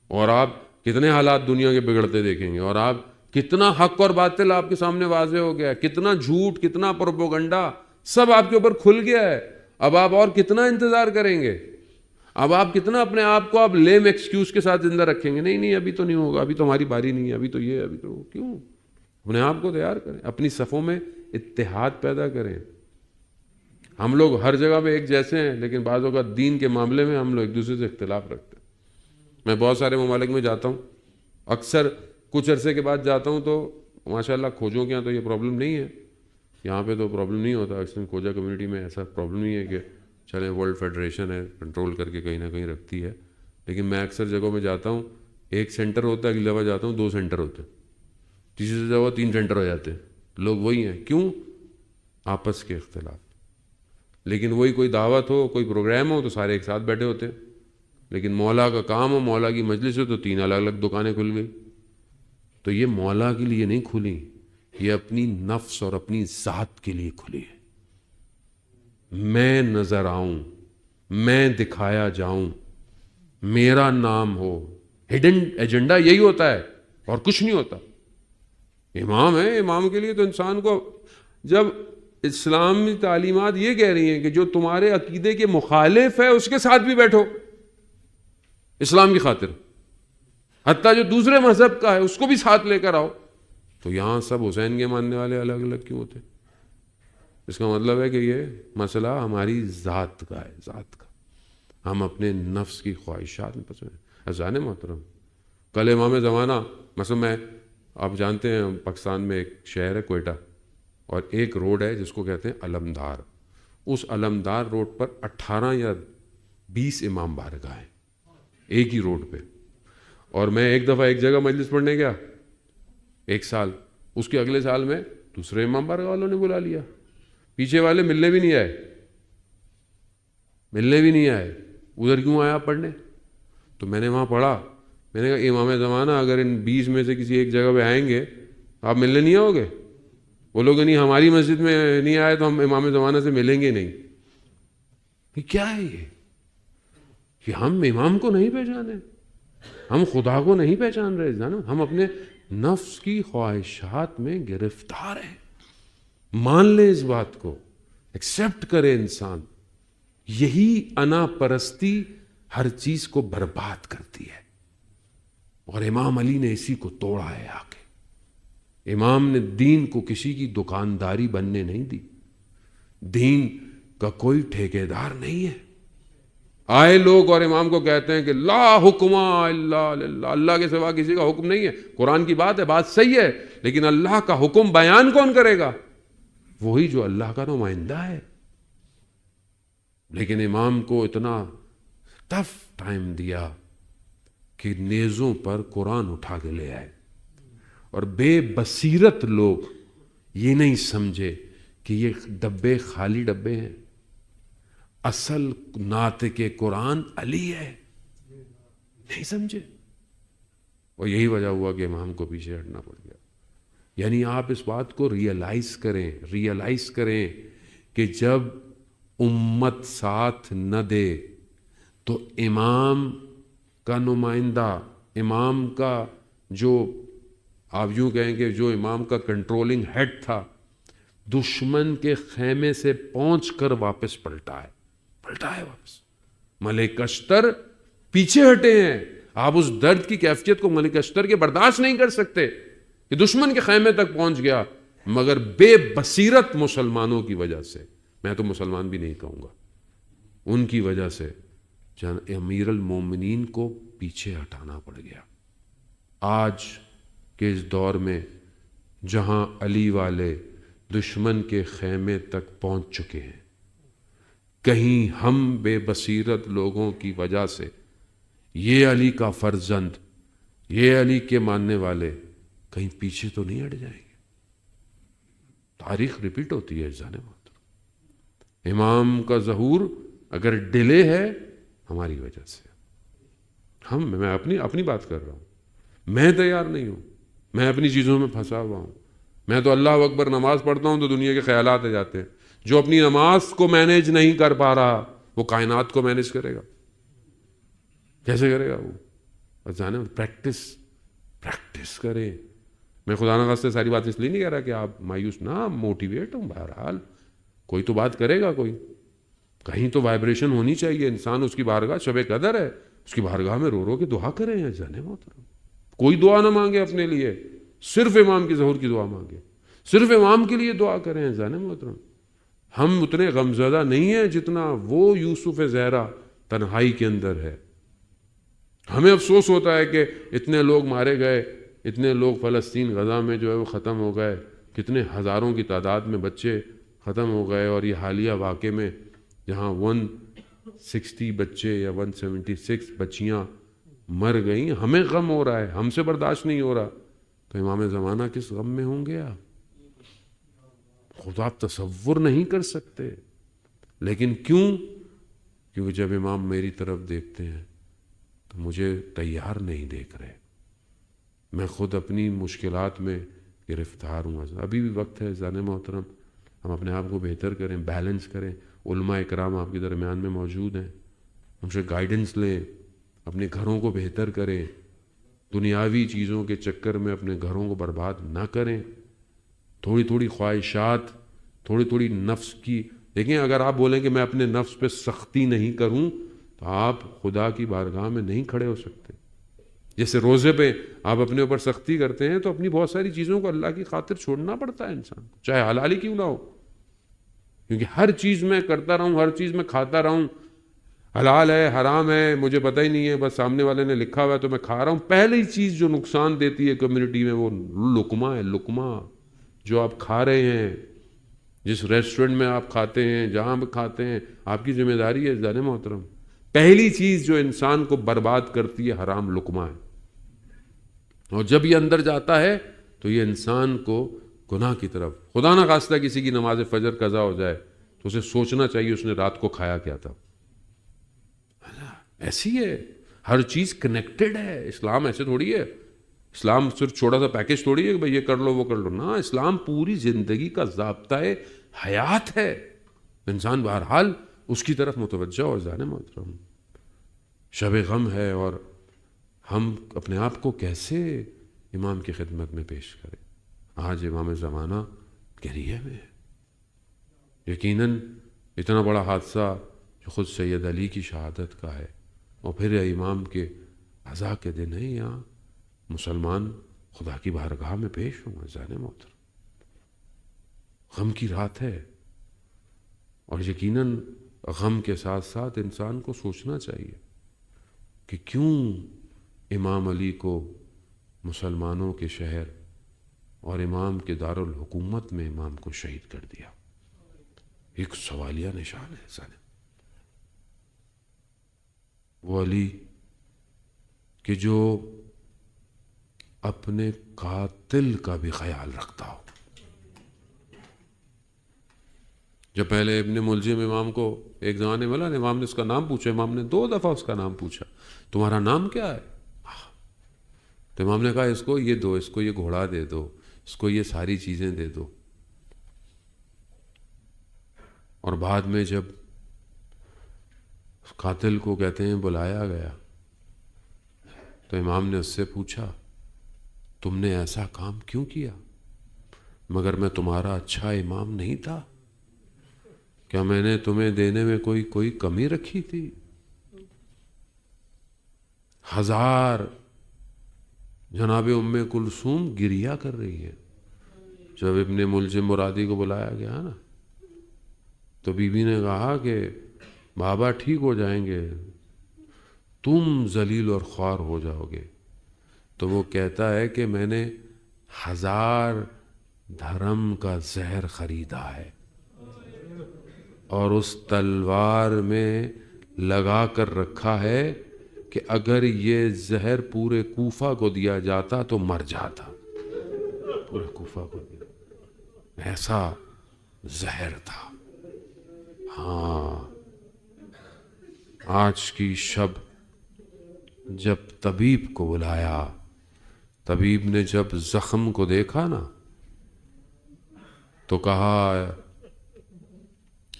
اور آپ کتنے حالات دنیا کے بگڑتے دیکھیں گے، اور آپ کتنا حق اور باطل آپ کے سامنے واضح ہو گیا ہے، کتنا جھوٹ، کتنا پروپیگنڈا سب آپ کے اوپر کھل گیا ہے۔ اب آپ اور کتنا انتظار کریں گے؟ اب آپ کتنا اپنے آپ کو آپ لیم ایکسکیوز کے ساتھ زندہ رکھیں گے؟ نہیں ابھی تو نہیں ہوگا، ابھی تو ہماری باری نہیں ہے، ابھی تو یہ، ابھی تو کیوں؟ اپنے آپ کو تیار کریں، اپنی صفوں میں اتحاد پیدا کریں۔ ہم لوگ ہر جگہ پہ ایک جیسے ہیں، لیکن بعض اوقات دین کے معاملے میں ہم لوگ ایک دوسرے سے اختلاف رکھتے ہیں۔ میں بہت سارے ممالک میں جاتا ہوں، اکثر کچھ عرصے کے بعد جاتا ہوں تو ماشاءاللہ کھوجوں کے یہاں تو یہ پرابلم نہیں ہے، یہاں پہ تو پرابلم نہیں ہوتا۔ اس میں کھوجا کمیونٹی میں ایسا پرابلم نہیں ہے کہ چلیں ورلڈ فیڈریشن ہے کنٹرول کر کے کہیں نہ کہیں رکھتی ہے، لیکن میں اکثر جگہوں میں جاتا ہوں، ایک سینٹر ہوتا ہے، اگلی دفعہ جاتا ہوں 2 سینٹر ہوتے ہیں، تیسری جگہ 3 سینٹر ہو جاتے ہیں، لوگ وہی ہیں۔ کیوں؟ آپس کے اختلاف۔ لیکن وہی کوئی دعوت ہو، کوئی پروگرام ہو تو سارے ایک ساتھ بیٹھے ہوتے ہیں، لیکن مولا کا کام ہو، مولا کی مجلس ہو تو 3 الگ الگ دکانیں کھل گئی۔ تو یہ مولا کے لیے نہیں کھلی، یہ اپنی نفس اور اپنی ذات کے لیے کھلی ہے۔ میں نظر آؤں، میں دکھایا جاؤں، میرا نام ہو۔ ہڈن ایجنڈا یہی ہوتا ہے اور کچھ نہیں ہوتا۔ امام ہے، امام کے لیے تو انسان کو، جب اسلامی تعلیمات یہ کہہ رہی ہیں کہ جو تمہارے عقیدے کے مخالف ہے اس کے ساتھ بھی بیٹھو اسلام کی خاطر، حتیٰ جو دوسرے مذہب کا ہے اس کو بھی ساتھ لے کر آؤ، تو یہاں سب حسین کے ماننے والے الگ الگ کیوں ہوتے؟ اس کا مطلب ہے کہ یہ مسئلہ ہماری ذات کا ہے، ذات کا۔ ہم اپنے نفس کی خواہشات میں پسند ہیں۔ عزیزان محترم، کل امام زمانہ، مثلا میں، آپ جانتے ہیں پاکستان میں ایک شہر ہے کوئٹہ، اور ایک روڈ ہے جس کو کہتے ہیں علمدار۔ اس علمدار روڈ پر 18 یا 20 امام بارگاہ ہیں ایک ہی روڈ پہ۔ اور میں ایک دفعہ ایک جگہ مجلس پڑھنے گیا، ایک سال، اس کے اگلے سال میں دوسرے امام بارگاہ والوں نے بلا لیا، پیچھے والے ملنے بھی نہیں آئے، ادھر کیوں آیا پڑھنے؟ تو میں نے وہاں پڑھا، میں نے کہا امام زمانہ اگر ان 20 میں سے کسی ایک جگہ پہ آئیں گے تو آپ ملنے نہیں آؤ گے؟ وہ لوگ نہیں، ہماری مسجد میں نہیں آئے تو ہم امام زمانہ سے ملیں گے نہیں۔ یہ کیا ہے؟ یہ کہ ہم امام کو نہیں پہچانے، ہم خدا کو نہیں پہچان رہے جانا، ہم اپنے نفس کی خواہشات میں گرفتار ہیں۔ مان لے اس بات کو، ایکسیپٹ کرے انسان۔ یہی انا پرستی ہر چیز کو برباد کرتی ہے، اور امام علی نے اسی کو توڑا ہے آ کے۔ امام نے دین کو کسی کی دکانداری بننے نہیں دی، دین کا کوئی ٹھیکیدار نہیں ہے۔ آئے لوگ اور امام کو کہتے ہیں کہ لا حکم الا للہ، اللہ کے سوا کسی کا حکم نہیں ہے۔ قرآن کی بات ہے، بات صحیح ہے، لیکن اللہ کا حکم بیان کون کرے گا؟ وہی جو اللہ کا نمائندہ ہے۔ لیکن امام کو اتنا ٹف ٹائم دیا کہ نیزوں پر قرآن اٹھا کے لے آئے، اور بے بصیرت لوگ یہ نہیں سمجھے کہ یہ ڈبے خالی ڈبے ہیں، اصل ناطق قرآن علی ہے، نہیں سمجھے، اور یہی وجہ ہوا کہ امام کو پیچھے ہٹنا پڑ گیا۔ یعنی آپ اس بات کو ریئلائز کریں کہ جب امت ساتھ نہ دے تو امام کا نمائندہ، امام کا جو آپ یوں کہیں کہ جو امام کا کنٹرولنگ ہیڈ تھا، دشمن کے خیمے سے پہنچ کر واپس پلٹا ہے واپس۔ ملک اشتر پیچھے ہٹے ہیں۔ آپ اس درد کی کیفیت کو ملک اشتر کے برداشت نہیں کر سکتے کہ دشمن کے خیمے تک پہنچ گیا، مگر بے بصیرت مسلمانوں کی وجہ سے، میں تو مسلمان بھی نہیں کہوں گا، ان کی وجہ سے امیر المومنین کو پیچھے ہٹانا پڑ گیا۔ آج کے اس دور میں جہاں علی والے دشمن کے خیمے تک پہنچ چکے ہیں، کہیں ہم بے بصیرت لوگوں کی وجہ سے یہ علی کا فرزند، یہ علی کے ماننے والے کہیں پیچھے تو نہیں ہٹ جائیں گے. تاریخ ریپیٹ ہوتی ہے جانے محترم. امام کا ظہور اگر ڈیلے ہے ہماری وجہ سے. میں اپنی بات کر رہا ہوں. میں تیار نہیں ہوں، میں اپنی چیزوں میں پھنسا ہوا ہوں. میں تو اللہ اکبر نماز پڑھتا ہوں تو دنیا کے خیالات آ جاتے ہیں. جو اپنی نماز کو مینیج نہیں کر پا رہا وہ کائنات کو مینیج کرے گا؟ کیسے کرے گا وہ؟ بس جانے پریکٹس کریں. میں خدا نخواستہ ساری بات اس لیے نہیں کہہ رہا کہ آپ مایوس نہ، موٹیویٹ ہوں. بہرحال کوئی تو بات کرے گا، کوئی کہیں تو وائبریشن ہونی چاہیے. انسان اس کی بارگاہ شب قدر ہے، اس کی بارگاہ میں رو رو کے دعا کریں. جانے محترم کوئی دعا نہ مانگے اپنے لیے، صرف امام کے ظہور کی دعا مانگے، صرف امام کے لیے دعا کریں. جانے محترم ہم اتنے غمزدہ نہیں ہیں جتنا وہ یوسف زہرا تنہائی کے اندر ہے. ہمیں افسوس ہوتا ہے کہ اتنے لوگ مارے گئے، اتنے لوگ فلسطین غزہ میں جو ہے وہ ختم ہو گئے، کتنے ہزاروں کی تعداد میں بچے ختم ہو گئے. اور یہ حالیہ واقعے میں جہاں 160 بچے یا 176 بچیاں مر گئیں، ہمیں غم ہو رہا ہے، ہم سے برداشت نہیں ہو رہا. تو امام زمانہ کس غم میں ہوں گے آپ؟ خود آپ تصور نہیں کر سکتے. لیکن کیونکہ جب امام میری طرف دیکھتے ہیں تو مجھے تیار نہیں دیکھ رہے. میں خود اپنی مشکلات میں گرفتار ہوں. ابھی بھی وقت ہے جانے محترم، ہم اپنے آپ کو بہتر کریں، بیلنس کریں. علماء اکرام آپ کے درمیان میں موجود ہیں، ان سے گائیڈنس لیں، اپنے گھروں کو بہتر کریں. دنیاوی چیزوں کے چکر میں اپنے گھروں کو برباد نہ کریں. تھوڑی تھوڑی خواہشات، تھوڑی تھوڑی نفس کی دیکھیں. اگر آپ بولیں کہ میں اپنے نفس پہ سختی نہیں کروں تو آپ خدا کی بارگاہ میں نہیں کھڑے ہو سکتے. جیسے روزے پہ آپ اپنے اوپر سختی کرتے ہیں تو اپنی بہت ساری چیزوں کو اللہ کی خاطر چھوڑنا پڑتا ہے انسان کو، چاہے حلال ہی کیوں نہ ہو. کیونکہ ہر چیز میں کرتا رہوں، ہر چیز میں کھاتا رہوں، حلال ہے حرام ہے مجھے پتہ ہی نہیں ہے، بس سامنے والے نے لکھا ہوا ہے تو میں کھا رہا ہوں. پہلی چیز جو نقصان دیتی ہے کمیونٹی میں وہ لقمہ ہے. لقمہ جو آپ کھا رہے ہیں، جس ریسٹورنٹ میں آپ کھاتے ہیں، جہاں بھی کھاتے ہیں، آپ کی ذمہ داری ہے جانے محترم. پہلی چیز جو انسان کو برباد کرتی ہے حرام لقمہ ہے. اور جب یہ اندر جاتا ہے تو یہ انسان کو گناہ کی طرف، خدا نہ خواستہ کسی کی نماز فجر قضا ہو جائے تو اسے سوچنا چاہیے اس نے رات کو کھایا کیا تھا. ایسی ہے، ہر چیز کنیکٹڈ ہے. اسلام ایسے تھوڑی ہے، اسلام صرف چھوٹا سا پیکج تھوڑی ہے کہ بھئی یہ کر لو وہ کر لو. نہ، اسلام پوری زندگی کا ضابطۂ حیات ہے. انسان بہرحال اس کی طرف متوجہ ہو جانے محترم. شب غم ہے اور ہم اپنے آپ کو کیسے امام کی خدمت میں پیش کریں. آج امام زمانہ گریہ میں ہے. یقیناً اتنا بڑا حادثہ جو خود سید علی کی شہادت کا ہے اور پھر امام کے عزا کے دن ہے، یہاں مسلمان خدا کی بارگاہ میں پیش ہوں گے جانے محترم. غم کی رات ہے اور یقیناً غم کے ساتھ ساتھ انسان کو سوچنا چاہیے کہ کیوں امام علی کو مسلمانوں کے شہر اور امام کے دارالحکومت میں امام کو شہید کر دیا. ایک سوالیہ نشان ہے سارے. وہ علی کہ جو اپنے قاتل کا بھی خیال رکھتا ہو. جب پہلے ابن ملجم امام کو ایک زمانے ملا، امام نے اس کا نام پوچھا، امام نے 2 دفعہ اس کا نام پوچھا، تمہارا نام کیا ہے؟ تو امام نے کہا اس کو یہ دو، اس کو یہ گھوڑا دے دو، اس کو یہ ساری چیزیں دے دو. اور بعد میں جب قاتل کو کہتے ہیں بلایا گیا تو امام نے اس سے پوچھا تم نے ایسا کام کیوں کیا؟ مگر میں تمہارا اچھا امام نہیں تھا؟ کیا میں نے تمہیں دینے میں کوئی کمی رکھی تھی؟ 1000 جناب ام کلثوم گریہ کر رہی ہے. جب ابن ملجم مرادی کو بلایا گیا نا تو بی بی نے کہا کہ بابا ٹھیک ہو جائیں گے، تم ذلیل اور خوار ہو جاؤ گے. تو وہ کہتا ہے کہ میں نے 1000 دھرم کا زہر خریدا ہے اور اس تلوار میں لگا کر رکھا ہے کہ اگر یہ زہر پورے کوفہ کو دیا جاتا تو مر جاتا. پورے کوفہ کو دیا، ایسا زہر تھا. ہاں، آج کی شب جب طبیب کو بلایا، طبیب نے جب زخم کو دیکھا نا تو کہا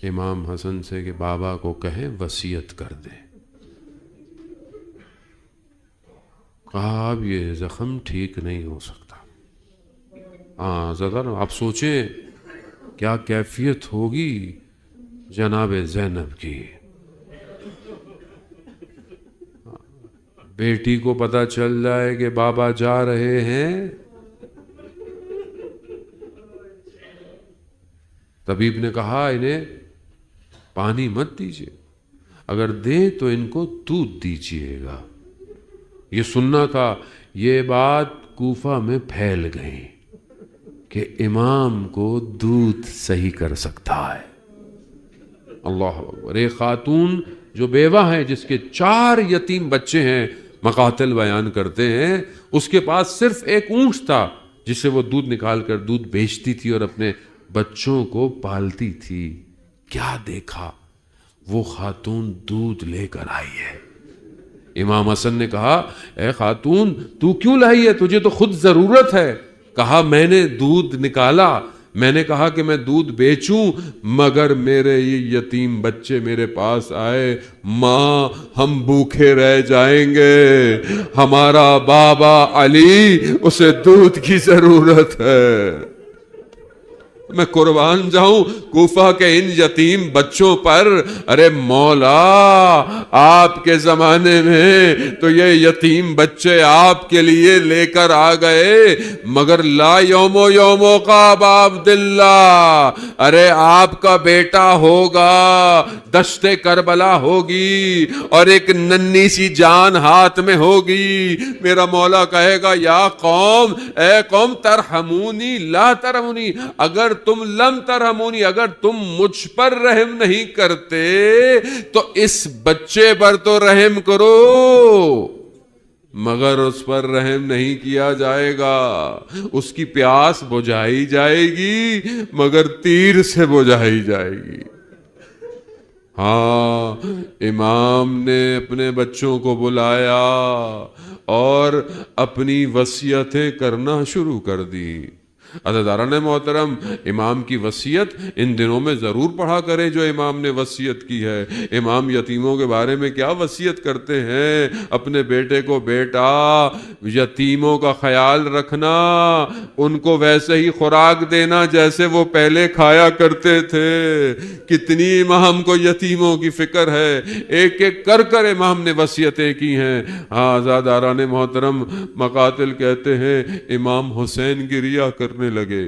امام حسن سے کہ بابا کو کہیں وصیت کر دیں. کہا اب یہ زخم ٹھیک نہیں ہو سکتا. ہاں ذرا آپ سوچیں کیا کیفیت ہوگی جناب زینب کی. بیٹی کو پتہ چل جائے کہ بابا جا رہے ہیں. طبیب نے کہا انہیں پانی مت دیجیے، اگر دیں تو ان کو دودھ دیجیے گا. یہ سننا تھا. یہ بات کوفہ میں پھیل گئی کہ امام کو دودھ صحیح کر سکتا ہے. اللہ اکبر. ایک خاتون جو بیوہ ہے، جس کے 4 یتیم بچے ہیں، مقاتل بیان کرتے ہیں، اس کے پاس صرف ایک اونٹ تھا جس سے وہ دودھ نکال کر دودھ بیچتی تھی اور اپنے بچوں کو پالتی تھی. کیا دیکھا؟ وہ خاتون دودھ لے کر آئی ہے. امام حسن نے کہا اے خاتون تو کیوں لائی ہے؟ تجھے تو خود ضرورت ہے. کہا میں نے دودھ نکالا، میں نے کہا کہ میں دودھ بیچوں، مگر میرے یہ یتیم بچے میرے پاس آئے. ماں ہم بھوکے رہ جائیں گے، ہمارا بابا علی اسے دودھ کی ضرورت ہے. میں قربان جاؤں کوفہ کے ان یتیم بچوں پر. ارے مولا آپ کے زمانے میں تو یہ یتیم بچے آپ کے لیے لے کر آ گئے، مگر لا یوم یومو کا عبداللہ، ارے آپ کا بیٹا ہوگا، دشت کربلا ہوگی اور ایک ننھی سی جان ہاتھ میں ہوگی. میرا مولا کہے گا یا قوم، اے قوم ترحمونی لا ترحمونی، اگر تم لم ترحمونی، اگر تم مجھ پر رحم نہیں کرتے تو اس بچے پر تو رحم کرو. مگر اس پر رحم نہیں کیا جائے گا. اس کی پیاس بجھائی جائے گی مگر تیر سے بجھائی جائے گی. ہاں امام نے اپنے بچوں کو بلایا اور اپنی وصیتیں کرنا شروع کر دی. عزیزان محترم، امام کی وصیت ان دنوں میں ضرور پڑھا کریں جو امام نے وصیت کی ہے. امام یتیموں کے بارے میں کیا وصیت کرتے ہیں اپنے بیٹے کو، بیٹا یتیموں کا خیال رکھنا، ان کو ویسے ہی خوراک دینا جیسے وہ پہلے کھایا کرتے تھے. کتنی امام کو یتیموں کی فکر ہے، ایک ایک کر کر امام نے وصیتیں کی ہیں. ہاں عزیزان محترم، مقاتل کہتے ہیں امام حسین گریہ کرنے لگے.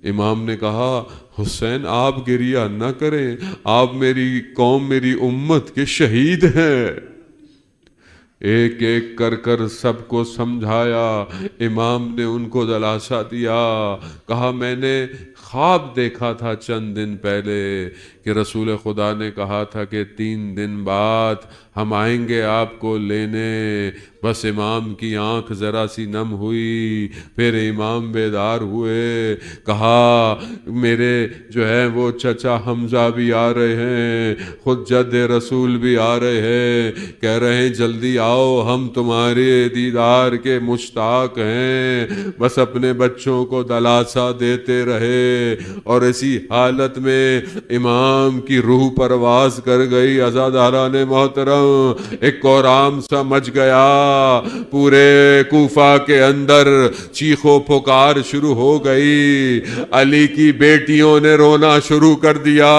امام نے کہا حسین آپ گریہ نہ کریں، آپ میری قوم، میری امت کے شہید ہیں. ایک ایک کر کر سب کو سمجھایا. امام نے ان کو دلاسا دیا. کہا میں نے خواب دیکھا تھا چند دن پہلے کہ رسول خدا نے کہا تھا کہ 3 دن بعد ہم آئیں گے آپ کو لینے. بس امام کی آنکھ ذرا سی نم ہوئی، پھر امام بیدار ہوئے. کہا میرے جو ہے وہ چچا حمزہ بھی آ رہے ہیں، خود جد رسول بھی آ رہے ہیں، کہہ رہے ہیں جلدی آؤ ہم تمہارے دیدار کے مشتاق ہیں. بس اپنے بچوں کو دلاسا دیتے رہے اور اسی حالت میں امام کی روح پرواز کر گئی. عزاداران محترم، ایک کورام سا مچ گیا. پورے کوفہ کے اندر چیخو پکار شروع ہو گئی. علی کی بیٹیوں نے رونا شروع کر دیا.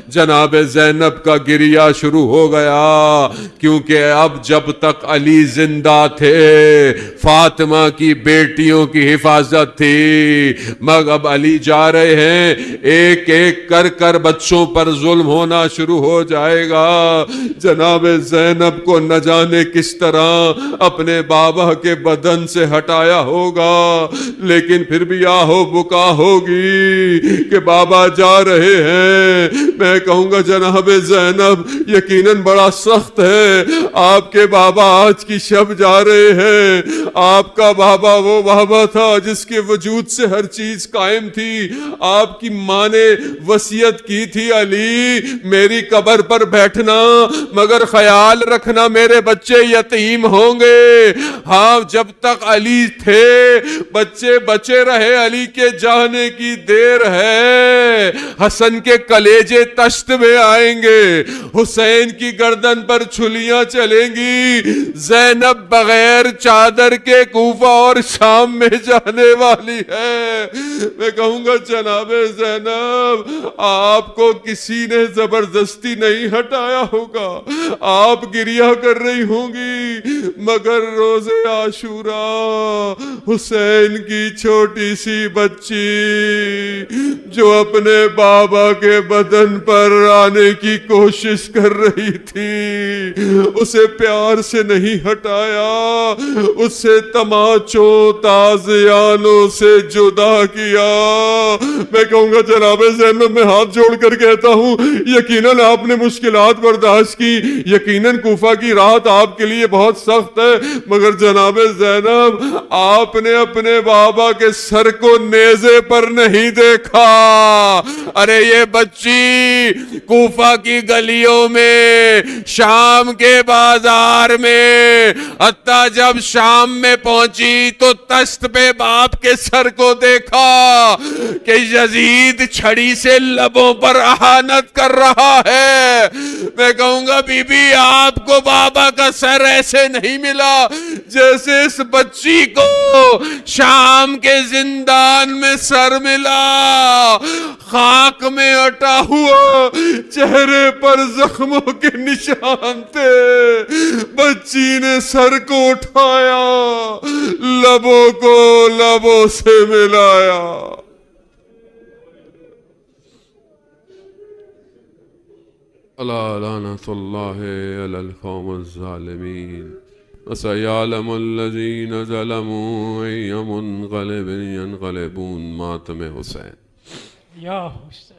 جناب زینب کا گریہ شروع ہو گیا، کیونکہ اب جب تک علی زندہ تھے فاطمہ کی بیٹیوں کی حفاظت تھی، مگر اب علی جا رہے ہیں، ایک ایک کر کر بچوں پر ظلم ہونا شروع ہو جائے گا. جناب زینب کو نہ جانے کس طرح اپنے بابا کے بدن سے ہٹایا ہوگا، لیکن پھر بھی آہو بکا ہوگی کہ بابا جا رہے ہیں. میں کہوں گا جناب زینب یقیناً بڑا سخت ہے، آپ کے بابا بابا آج کی شب جا رہے ہیں. آپ کا بابا وہ بابا تھا جس کے وجود سے ہر چیز قائم تھی. آپ کی ماں نے وصیت کی تھی علی میری قبر پر بیٹھنا مگر خیال رکھنا میرے بچے یتیم ہوں گے. ہاں جب تک علی تھے بچے بچے رہے. علی کے جانے کی دیر ہے. حسن کے کلیجے تشت میں آئیں گے. حسین کی گردن پر چھلیاں چلیں گی. زینب بغیر چادر کے کوفہ اور شام میں جانے والی ہے. میں کہوں گا جناب زینب آپ کو کسی نے زبردستی نہیں ہٹایا ہوگا. آپ گریہ کر رہی ہوں گی مگر روز عاشورا حسین کی چھوٹی سی بچی جو اپنے بابا کے بدن پر آنے کی کوشش کر رہی تھی اسے پیار سے نہیں ہٹایا. اسے تماچوں تازیانوں سے جدا کیا. میں کہوں گا جناب زینب میں ہاتھ جوڑ کر کہتا ہوں یقیناً آپ نے مشکلات برداشت کی. یقیناً کوفہ کی رات آپ کے لیے بہت سخت ہے مگر جناب زینب آپ نے اپنے بابا کے سر کو نیزے پر نہیں دیکھا. ارے یہ بچی کوفہ کی گلیوں میں شام کے بازار میں حتیٰ جب شام میں پہنچی تو تشت پہ باپ کے سر کو دیکھا کہ یزید چھڑی سے لبوں پر اہانت کر رہا ہے. میں کہوں گا بی بی آپ کو بابا کا سر ایسے نہیں ملا جیسے اس بچی کو شام کے زندان میں سر ملا. خاک میں اٹا ہوا چہرے پر زخموں کے نشان تھے. بچی نے سر کو اٹھایا لبوں کو لبوں سے ملایا. الا لعنۃ اللہ علی القوم الظالمین وسیعلم الذین ظلموا ای منقلب ینقلبون. ماتم حسین. یا حسین.